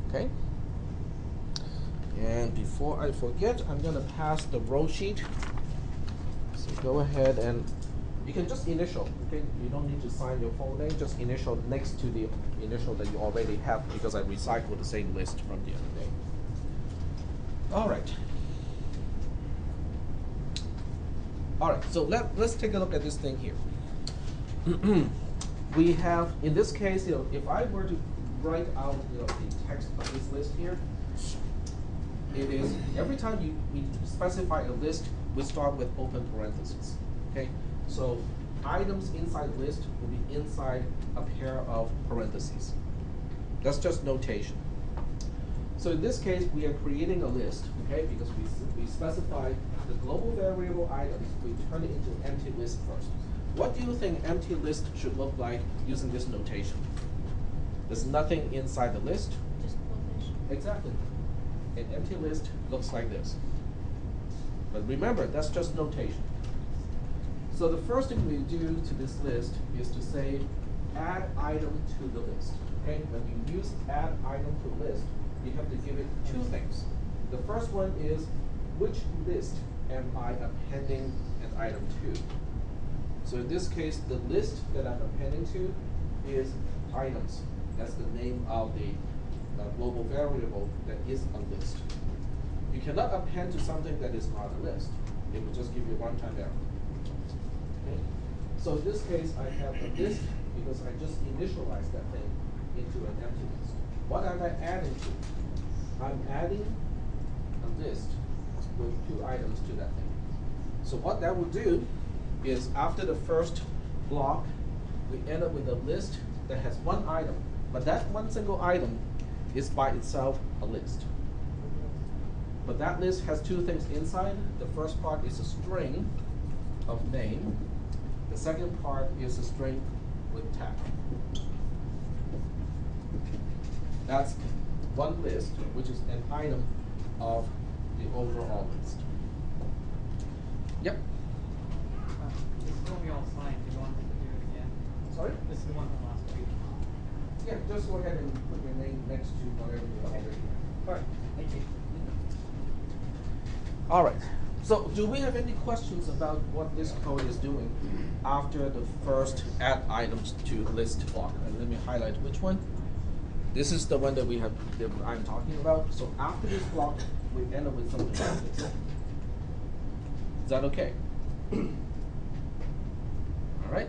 Okay? And before I forget, I'm going to pass the roll sheet. So go ahead and you can just initial, okay? You don't need to sign your full name, just initial next to the initial that you already have, because I recycled the same list from the other day. All right. All right, so let's take a look at this thing here. We have, in this case, if I were to write out, the text of this list here, it is every time we specify a list, we start with open parentheses. Okay, so items inside list will be inside a pair of parentheses. That's just notation. So in this case, we are creating a list, okay, because we specify the global variable items. We turn it into an empty list first. What do you think empty list should look like using this notation? There's nothing inside the list. Just quotation. Exactly. An empty list looks like this. But remember, that's just notation. So the first thing we do to this list is to say add item to the list. Okay? When you use add item to list, you have to give it two things. The first one is which list am I appending an item to? So in this case, the list that I'm appending to is items. That's the name of the global variable that is a list. You cannot append to something that is not a list. It will just give you a one-time error. Okay? So in this case, I have a list because I just initialized that thing into an empty list. What am I adding to? I'm adding a list with two items to that thing. So what that will do is after the first block, we end up with a list that has one item, but that one single item is by itself a list. But that list has two things inside. The first part is a string of name. The second part is a string with tag. That's one list, which is an item of the overall list. Yep. This is what we all signed. Do you want us to do it again? Sorry? This is the one from last week. Yeah, just go ahead and put your name next to whatever you already have. All right. Thank you. All right. So do we have any questions about what this code is doing after the first add items to list block? And let me highlight which one. This is the one that I'm talking about. So after this block, we end up with something like this. Is that okay? All right.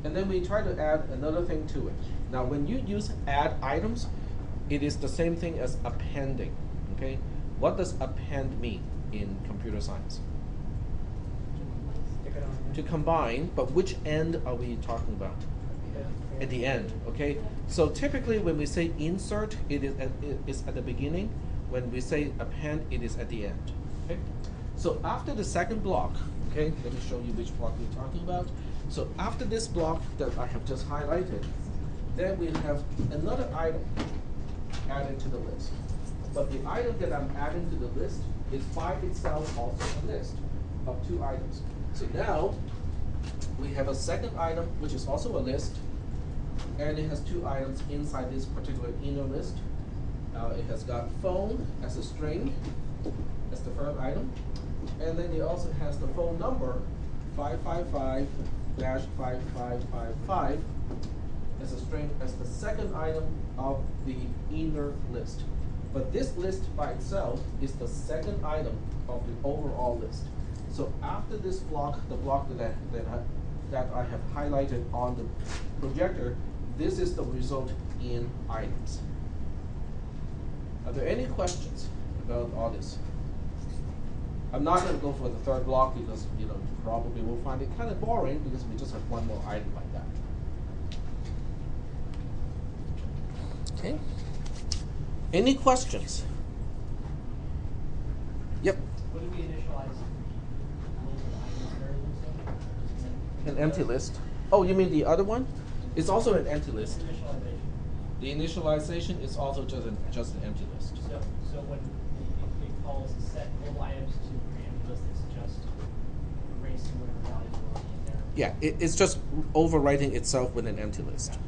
And then we try to add another thing to it. Now, when you use add items, it is the same thing as appending. Okay. What does append mean in computer science? Stick it on here. To combine, but which end are we talking about? At the end, okay? So typically when we say insert, it is at the beginning. When we say append, it is at the end, okay? So after the second block, okay, let me show you which block we're talking about. So after this block that I have just highlighted, then we have another item added to the list. But the item that I'm adding to the list is by itself also a list of 2 items. So now we have a second item, which is also a list, and it has 2 items inside this particular inner list. It has got phone as a string, as the first item, and then it also has the phone number 555-5555 as a string as the second item of the inner list. But this list by itself is the second item of the overall list. So after this block, the block that I have highlighted on the projector, this is the result in items. Are there any questions about all this? I'm not going to go for the third block because you probably will find it kind of boring because we just have one more item like that. Okay. Any questions? Yep. What do we initialize? An empty list. Oh, you mean the other one? It's also an empty list. Initialization. The initialization is also just an empty list. So when it calls set global items to preempt list, it's just erasing whatever values are already in there. Yeah, it's just overwriting itself with an empty list.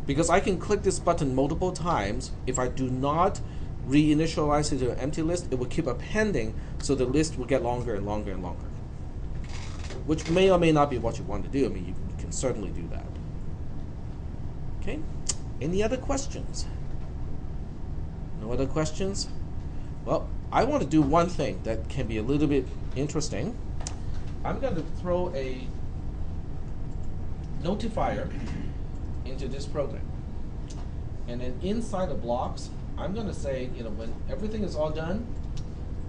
Because I can click this button multiple times. If I do not reinitialize it to an empty list, it will keep appending, so the list will get longer and longer and longer. Which may or may not be what you want to do. I mean, you can certainly do that. Okay, any other questions? No other questions? Well, I want to do one thing that can be a little bit interesting. I'm going to throw a notifier into this program. And then inside the blocks, I'm going to say, when everything is all done,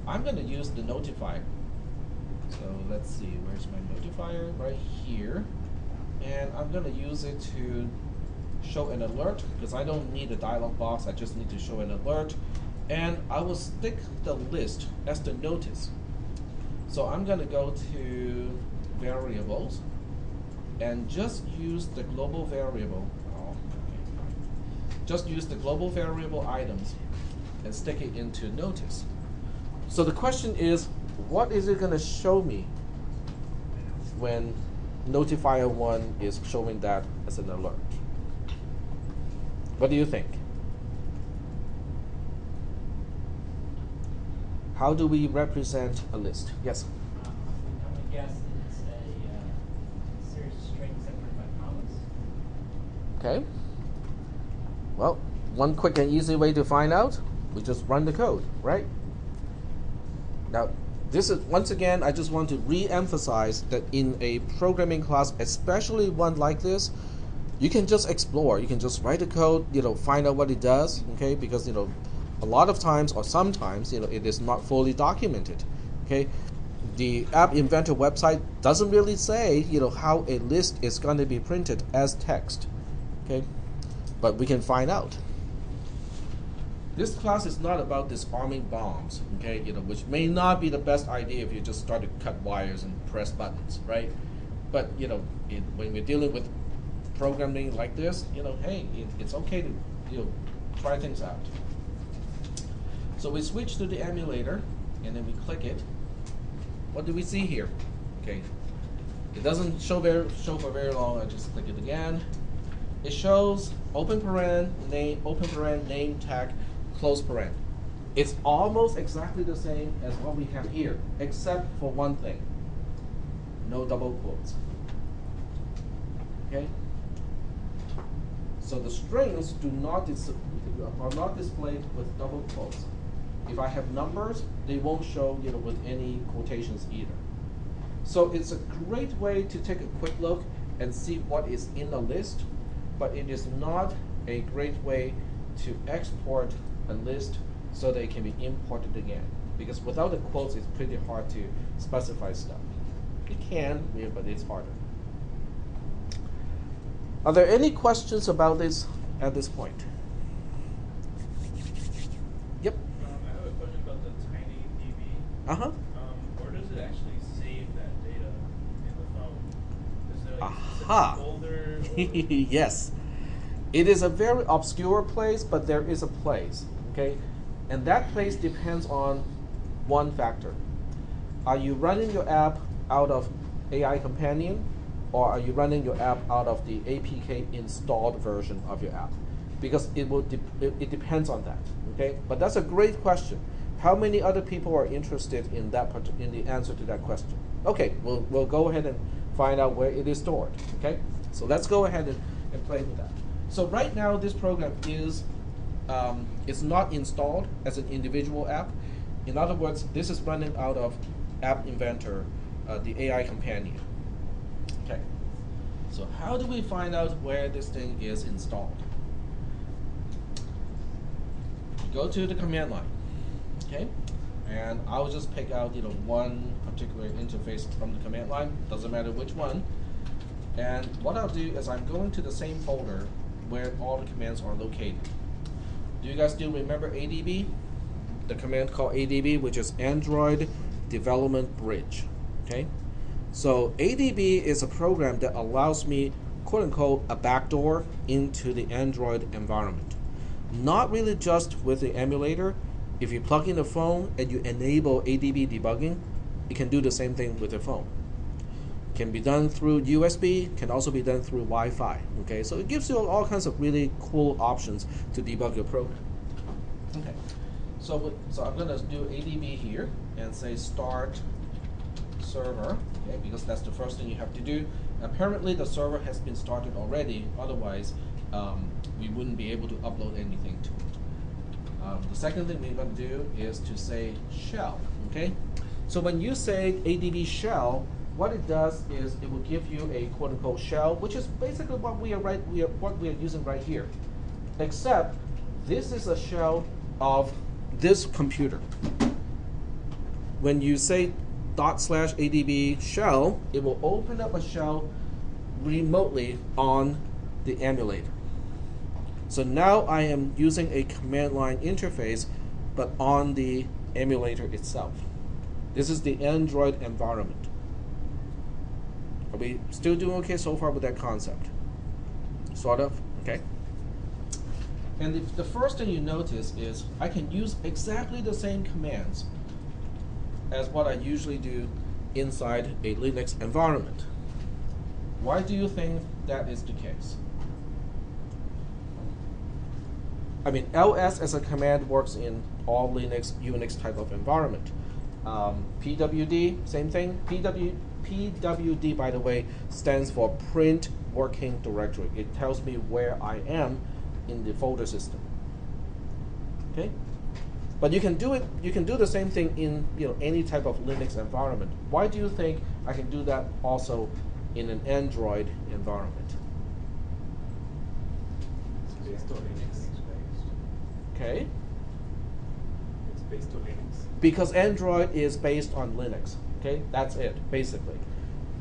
I'm going to use the notifier. So let's see, where's my notifier? Right here. And I'm going to use it to show an alert, because I don't need a dialog box, I just need to show an alert. And I will stick the list as the notice. So I'm going to go to variables and just use the global variable. Oh, okay, fine. Just use the global variable items and stick it into notice. So the question is, what is it going to show me when notifier 1 is showing that as an alert? What do you think? How do we represent a list? Yes? I'm going to guess it's a series of strings separated by commas. Okay. Well, one quick and easy way to find out, we just run the code, right? Now, this is, once again, I just want to re-emphasize that in a programming class, especially one like this, you can just explore. You can just write the code, find out what it does, okay? Because, a lot of times or sometimes, it is not fully documented, okay? The App Inventor website doesn't really say, how a list is going to be printed as text, okay? But we can find out. This class is not about disarming bombs, okay? Which may not be the best idea if you just start to cut wires and press buttons, right? But when we're dealing with programming like this, hey, it's okay to try things out. So we switch to the emulator, and then we click it. What do we see here? Okay, it doesn't show for very long. I just click it again. It shows open paren name tag close paren. It's almost exactly the same as what we have here, except for one thing: no double quotes. Okay. So the strings are not displayed with double quotes. If I have numbers, they won't show with any quotations either. So it's a great way to take a quick look and see what is in the list, but it is not a great way to export a list so that it can be imported again. Because without the quotes, it's pretty hard to specify stuff. It can, but it's harder. Are there any questions about this at this point? Yep. I have a question about the tiny DB. Uh-huh. Where does it actually save that data in the phone? Is there like a specific Aha. folder? Yes. It is a very obscure place, but there is a place, okay? And that place depends on one factor. Are you running your app out of AI Companion, or are you running your app out of the APK installed version of your app? Because it depends on that, okay? But that's a great question. How many other people are interested in that in the answer to that question? Okay, we'll go ahead and find out where it is stored, okay? So let's go ahead and play with that. So right now this program is not installed as an individual app. In other words, this is running out of App Inventor, the AI Companion. Okay. So how do we find out where this thing is installed? Go to the command line, okay? And I'll just pick out one particular interface from the command line, doesn't matter which one. And what I'll do is I'm going to the same folder where all the commands are located. Do you guys still remember ADB? The command called ADB, which is Android Development Bridge, okay? So ADB is a program that allows me, quote unquote, a backdoor into the Android environment. Not really just with the emulator. If you plug in a phone and you enable ADB debugging, it can do the same thing with the phone. Can be done through USB, can also be done through Wi-Fi. Okay, so it gives you all kinds of really cool options to debug your program. Okay, so I'm going to do ADB here and say start server, okay, because that's the first thing you have to do. Apparently the server has been started already, otherwise we wouldn't be able to upload anything to it. The second thing we're going to do is to say shell, okay? So when you say ADB shell, what it does is it will give you a quote unquote shell, which is basically what we are using right here. Except this is a shell of this computer. When you say /ADB shell, it will open up a shell remotely on the emulator. So now I am using a command line interface, but on the emulator itself. This is the Android environment. Are we still doing okay so far with that concept? Sort of, okay? And the first thing you notice is I can use exactly the same commands as what I usually do inside a Linux environment. Why do you think that is the case? I mean, ls as a command works in all Linux, Unix type of environment. PWD, same thing. PWD, by the way, stands for Print Working Directory. It tells me where I am in the folder system. Okay, but you can do it. You can do the same thing in any type of Linux environment. Why do you think I can do that also in an Android environment? It's based on Linux. Okay. It's based on Linux. Because Android is based on Linux. Okay, that's it, basically.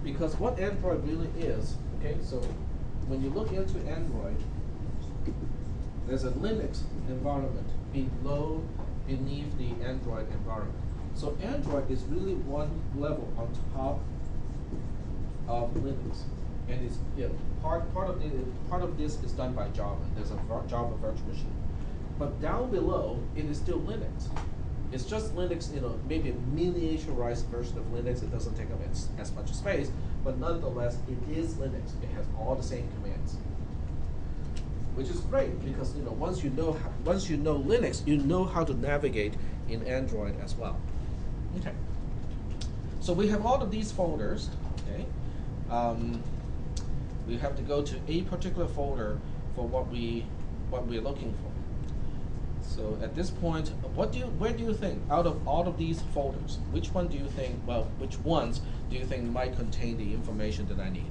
Because what Android really is, okay, so when you look into Android, there's a Linux environment beneath the Android environment. So Android is really one level on top of Linux. And it's part of this is done by Java. There's a Java virtual machine. But down below, it is still Linux. It's just Linux, maybe a miniaturized version of Linux. It doesn't take up as much space, but nonetheless, it is Linux. It has all the same commands, which is great because once you know Linux, you know how to navigate in Android as well. Okay. So we have all of these folders. Okay. We have to go to a particular folder for what we're looking for. So at this point, where do you think, out of all of these folders, which ones do you think might contain the information that I need?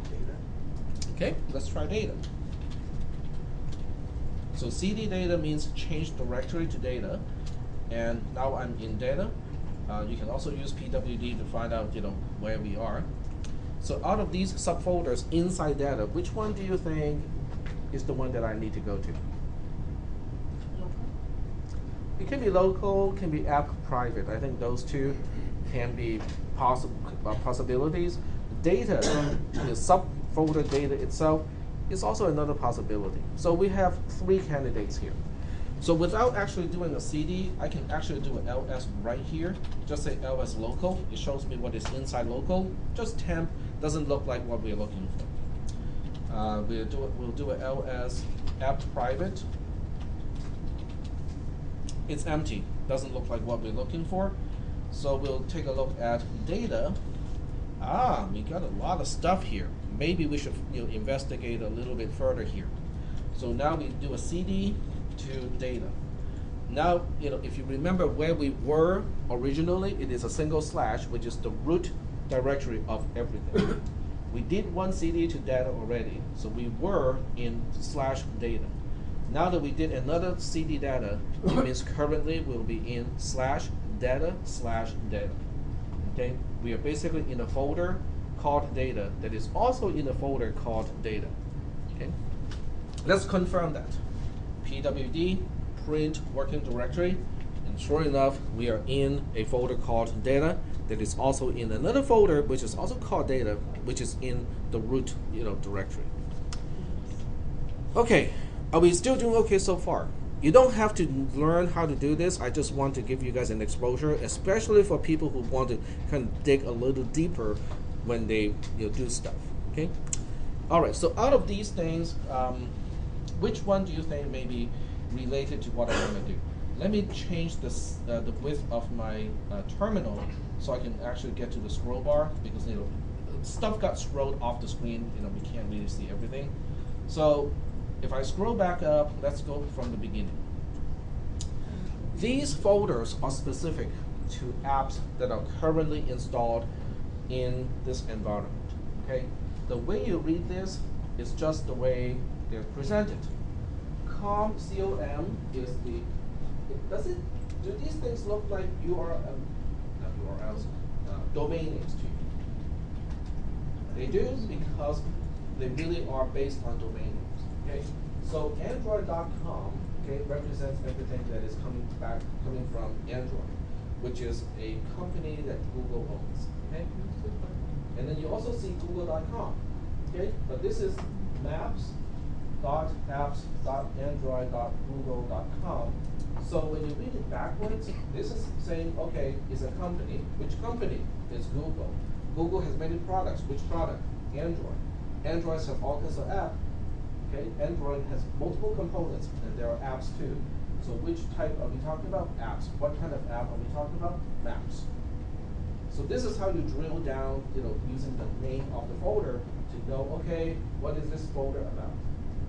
Data. Okay, let's try data. So cd data means change directory to data, and now I'm in data. You can also use PWD to find out where we are. So out of these subfolders inside data, which one do you think is the one that I need to go to? Local. It can be local, can be app private. I think those two can be possibilities. Data, the subfolder data itself, is also another possibility. So we have 3 candidates here. So without actually doing a CD, I can actually do an ls right here. Just say ls local. It shows me what is inside local. Just temp doesn't look like what we're looking for. We'll do an ls app private. It's empty. Doesn't look like what we're looking for. So we'll take a look at data. We got a lot of stuff here. Maybe we should investigate a little bit further here. So now we do a CD to data. Now, if you remember where we were originally, it is a single slash, which is the root directory of everything. We did one CD to data already, so we were in slash data. Now that we did another CD data, it means currently we'll be in slash data. Okay, we are basically in a folder called data that is also in a folder called data. Okay, let's confirm that. pwd print working directory, and sure enough, we are in a folder called data that is also in another folder which is also called data, which is in the root directory. Okay, are we still doing okay so far? You don't have to learn how to do this. I just want to give you guys an exposure, especially for people who want to kind of dig a little deeper when they do stuff. Okay. All right. So out of these things, which one do you think may be related to what I want to do? Let me change this the width of my terminal so I can actually get to the scroll bar, because stuff got scrolled off the screen. We can't really see everything. So if I scroll back up, let's go from the beginning. These folders are specific to apps that are currently installed in this environment. Okay, the way you read this is just the way they're presented. Com is the. Do these things look like not URLs, domain names to you? They do, because they really are based on domain names. Okay, so Android.com represents everything that is coming from Android, which is a company that Google owns. Okay, and then you also see Google.com. Okay, but this is maps.apps.android.google.com. So when you read it backwards, this is saying, okay, it's a company. Which company? It's Google. Google has many products. Which product? Android. Androids have all kinds of apps. Okay, Android has multiple components, and there are apps too. So which type are we talking about? Apps. What kind of app are we talking about? Maps. So this is how you drill down, using the name of the folder to know, okay, what is this folder about?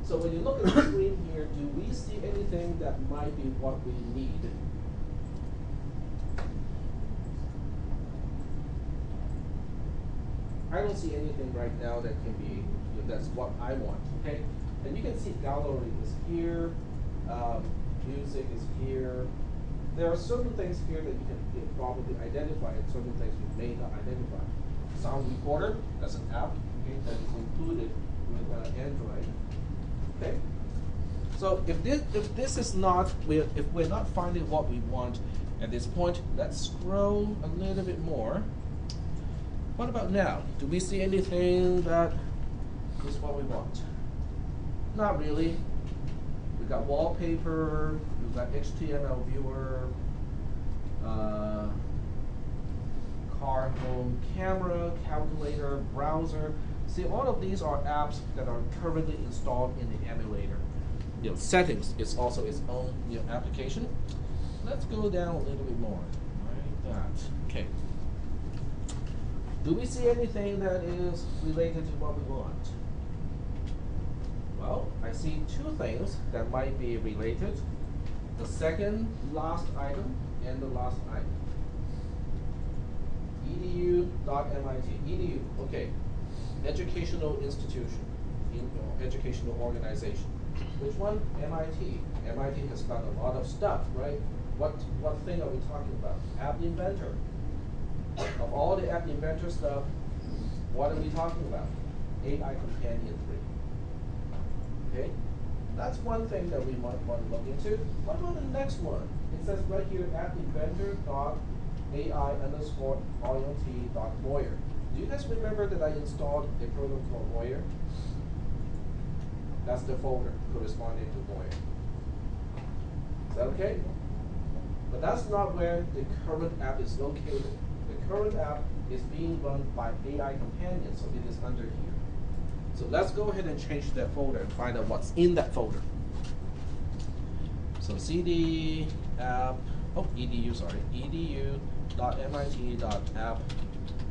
So when you look at the screen here, do we see anything that might be what we need? I don't see anything right now that can be, that's what I want, okay? And you can see gallery is here, music is here. There are certain things here that you can probably identify, and certain things you may not identify. Sound recorder, that's an app, okay, that is included with Android. Okay. So if this is not, if we're not finding what we want at this point, let's scroll a little bit more. What about now? Do we see anything that is what we want? Not really. We got wallpaper, we've got HTML viewer, car home camera, calculator, browser. See, all of these are apps that are currently installed in the emulator. Settings is also its own application. Let's go down a little bit more. Like that. Okay. Do we see anything that is related to what we want? Well, I see 2 things that might be related. The second last item and the last item. edu.mit. Edu, okay. Educational institution, educational organization. Which one? MIT. MIT has got a lot of stuff, right? What thing are we talking about? App Inventor. Of all the App Inventor stuff, What are we talking about? AI Companion 3. Okay? That's one thing that we might want to look into. What about the next one? It says right here at inventor.ai_int.lawyer. Do you guys remember that I installed a program called Lawyer? That's the folder corresponding to Lawyer. Is that okay? But that's not where the current app is located. The current app is being run by AI Companion, so it is under here. So let's go ahead and change that folder and find out what's in that folder. So cd app, edu, sorry, edu.mit.app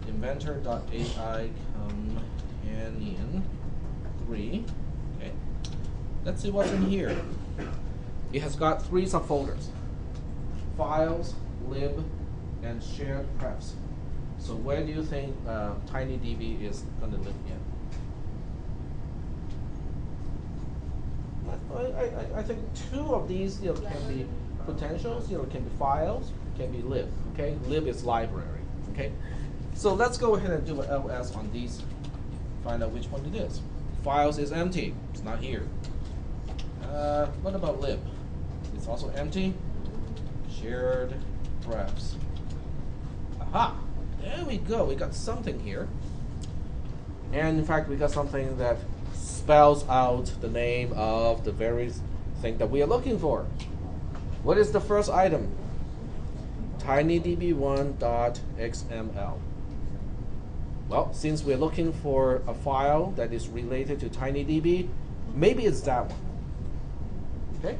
inventor.ai companion 3. Okay. Let's see what's in here. It has got 3 subfolders: files, lib, and shared prefs. So where do you think TinyDB is going to live in? I think 2 of these can be potentials, can be files, can be lib. Okay, lib is library. Okay, so let's go ahead and do an ls on these. Find out which one it is. Files is empty. It's not here. What about lib? It's also empty. Shared prefs. Aha! There we go. We got something here. And in fact, we got something that spells out the name of the very thing that we are looking for. What is the first item? tinydb1.xml. Well, since we're looking for a file that is related to TinyDB, maybe it's that one. Okay?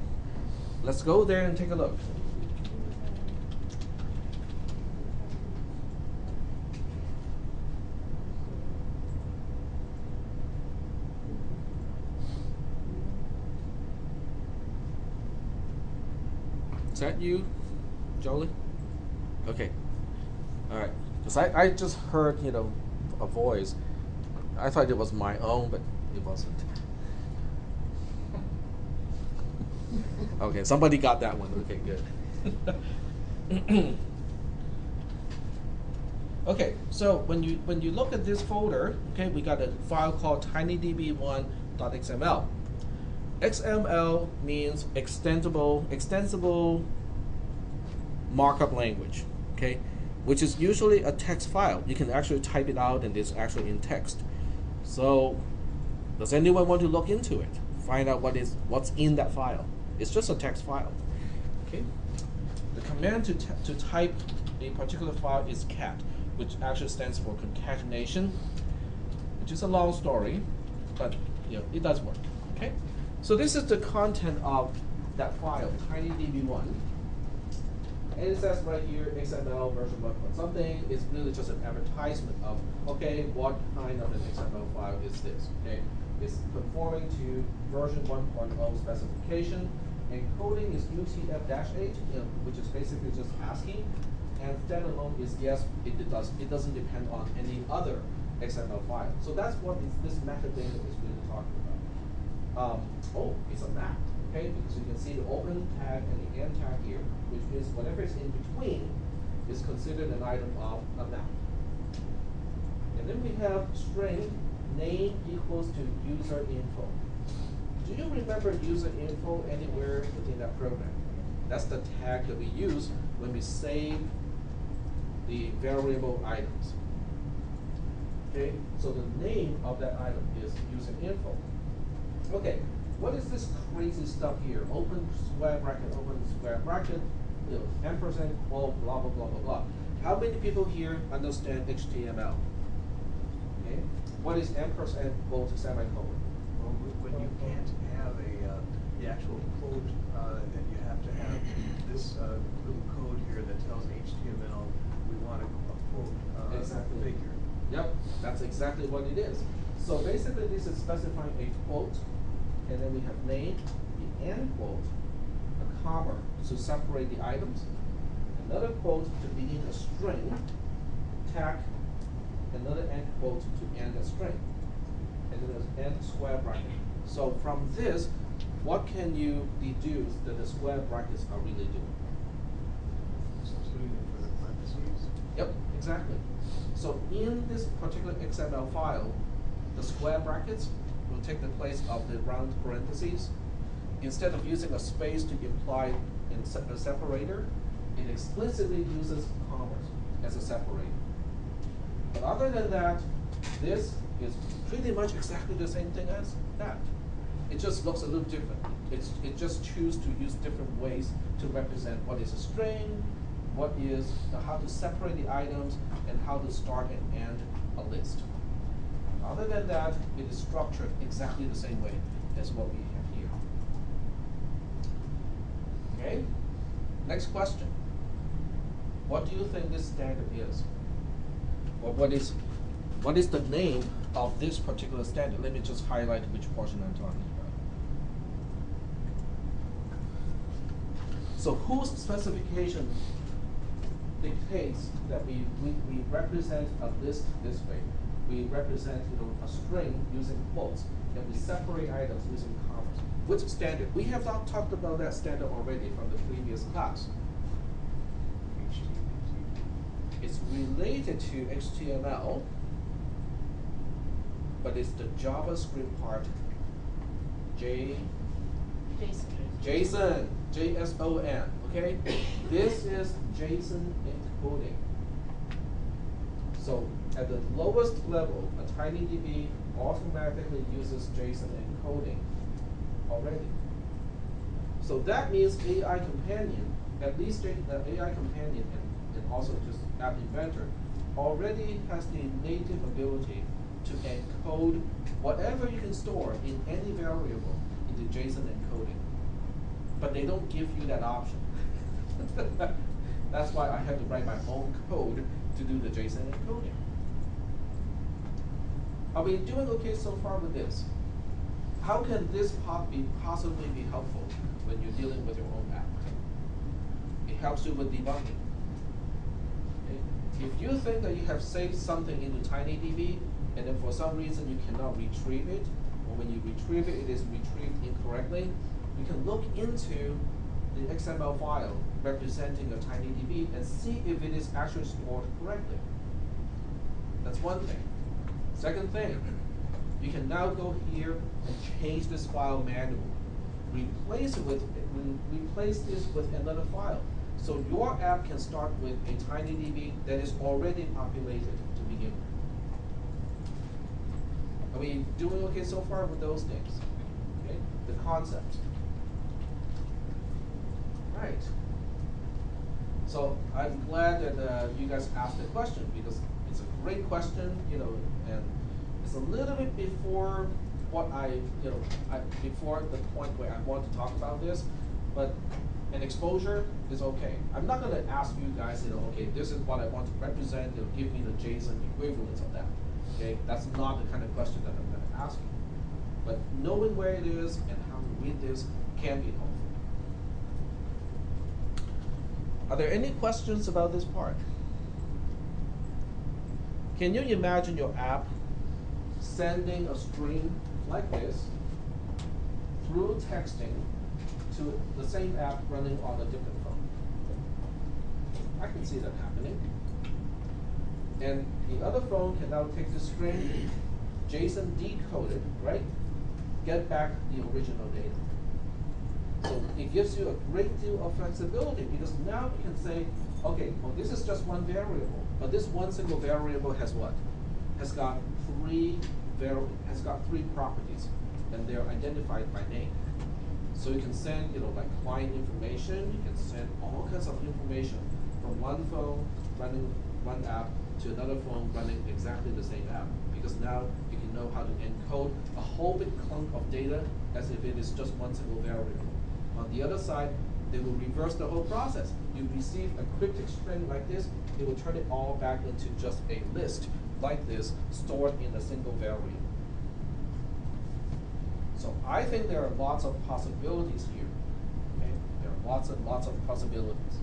Let's go there and take a look. Is that you, Jolie? Okay. All right. Because I just heard, a voice. I thought it was my own, but it wasn't. Okay, somebody got that one. Okay, good. Okay, so when you look at this folder, okay, we got a file called tinydb1.xml. XML means extensible markup language, okay, which is usually a text file. You can actually type it out and it's actually in text. So does anyone want to look into it? Find out what's in that file. It's just a text file. Okay. The command to type a particular file is cat, which actually stands for concatenation, which is a long story, but it does work. Okay. So this is the content of that file, tinydb1. And it says right here, XML version 1. Something is really just an advertisement of, okay, what kind of an XML file is this? Okay, it's conforming to version 1.0 specification. Encoding is UTF-8, which is basically just ASCII. And standalone is yes, it doesn't depend on any other XML file. So that's what this metadata is really talking about. It's a map, okay? Because you can see the open tag and the end tag here, which means whatever is in between is considered an item of a map. And then we have string name equals to user info. Do you remember user info anywhere within that program? That's the tag that we use when we save the variable items. Okay, so the name of that item is user info. Okay, what is this crazy stuff here? Open square bracket, ampersand, quote, blah, blah, blah, blah, blah. How many people here understand HTML? Okay, what is ampersand, quote, semicolon? Well, when you can't have the actual quote, then you have to have this little code here that tells HTML we want a quote figure. Yep, that's exactly what it is. So basically this is specifying a quote, and then we have name, the end quote, a comma to separate the items, another quote to begin a string, tag, another end quote to end a string, and then there's end square bracket. So from this, what can you deduce that the square brackets are really doing? Substituting it for the parentheses. Yep, exactly. So in this particular XML file, the square brackets will take the place of the round parentheses. Instead of using a space to imply a separator, it explicitly uses commas as a separator. But other than that, this is pretty much exactly the same thing as that. It just looks a little different. It just chooses to use different ways to represent what is a string, what is how to separate the items, and how to start and end a list. Other than that, it is structured exactly the same way as what we have here. Okay? Next question. What do you think this standard is? Or what is the name of this particular standard? Let me just highlight which portion I'm talking about. So whose specification dictates that we represent a list this way? We represent a string using quotes, and we separate items using commas. Which standard? We have not talked about that standard already from the previous class. It's related to HTML, but it's the JavaScript part. Jason. JSON, JSON, okay? This is JSON encoding. So at the lowest level, a TinyDB automatically uses JSON encoding already. So that means AI Companion, at least the AI Companion and also just App Inventor, already has the native ability to encode whatever you can store in any variable into JSON encoding. But they don't give you that option. That's why I have to write my own code to do the JSON encoding. Are we doing okay so far with this? How can this possibly be helpful when you're dealing with your own app? It helps you with debugging. Okay? If you think that you have saved something into TinyDB, and then for some reason you cannot retrieve it, or when you retrieve it, it is retrieved incorrectly, you can look into the XML file representing a TinyDB and see if it is actually stored correctly. That's one thing. Second thing, you can now go here and change this file manually. Replace this with another file. So your app can start with a TinyDB that is already populated to begin with. Are we doing okay so far with those things? Okay, the concepts. Right. So I'm glad that you guys asked the question, because it's a great question, and it's a little bit before what before the point where I want to talk about this, but an exposure is okay. I'm not going to ask you guys, okay, this is what I want to represent, give me the JSON equivalence of that. Okay, that's not the kind of question that I'm going to ask you. But knowing where it is and how to read this can be helpful. Are there any questions about this part? Can you imagine your app sending a string like this through texting to the same app running on a different phone? I can see that happening. And the other phone can now take the string, JSON decoded, right? Get back the original data. So it gives you a great deal of flexibility, because now you can say, okay, well, this is just one variable, but this one single variable has what? Has got three properties, and they're identified by name. So you can send, like client information. You can send all kinds of information from one phone running one app to another phone running exactly the same app, because now you can know how to encode a whole big clunk of data as if it is just one single variable. On the other side, they will reverse the whole process. You receive a cryptic string like this, it will turn it all back into just a list like this, stored in a single variable. So I think there are lots of possibilities here. Okay? There are lots and lots of possibilities.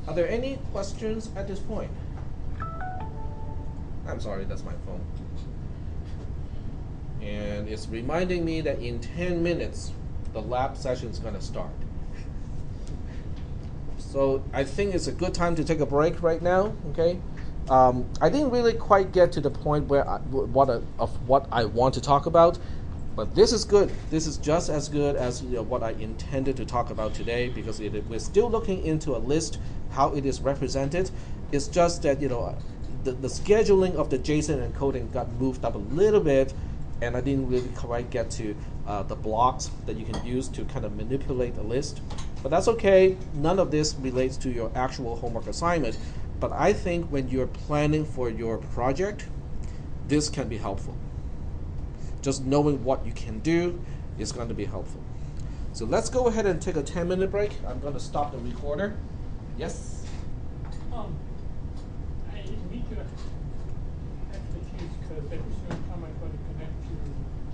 Are there any questions at this point? I'm sorry, that's my phone. And it's reminding me that in 10 minutes, the lab session is going to start. So I think it's a good time to take a break right now. Okay. I didn't really quite get to the point where what I want to talk about, but this is good. This is just as good as what I intended to talk about today, because we're still looking into a list, how it is represented. It's just that the scheduling of the JSON encoding got moved up a little bit, and I didn't really quite get to the blocks that you can use to kind of manipulate a list. But that's okay. None of this relates to your actual homework assignment. But I think when you're planning for your project, this can be helpful. Just knowing what you can do is going to be helpful. So let's go ahead and take a 10-minute break. I'm going to stop the recorder. Yes? I need to actually choose, because every single time I go to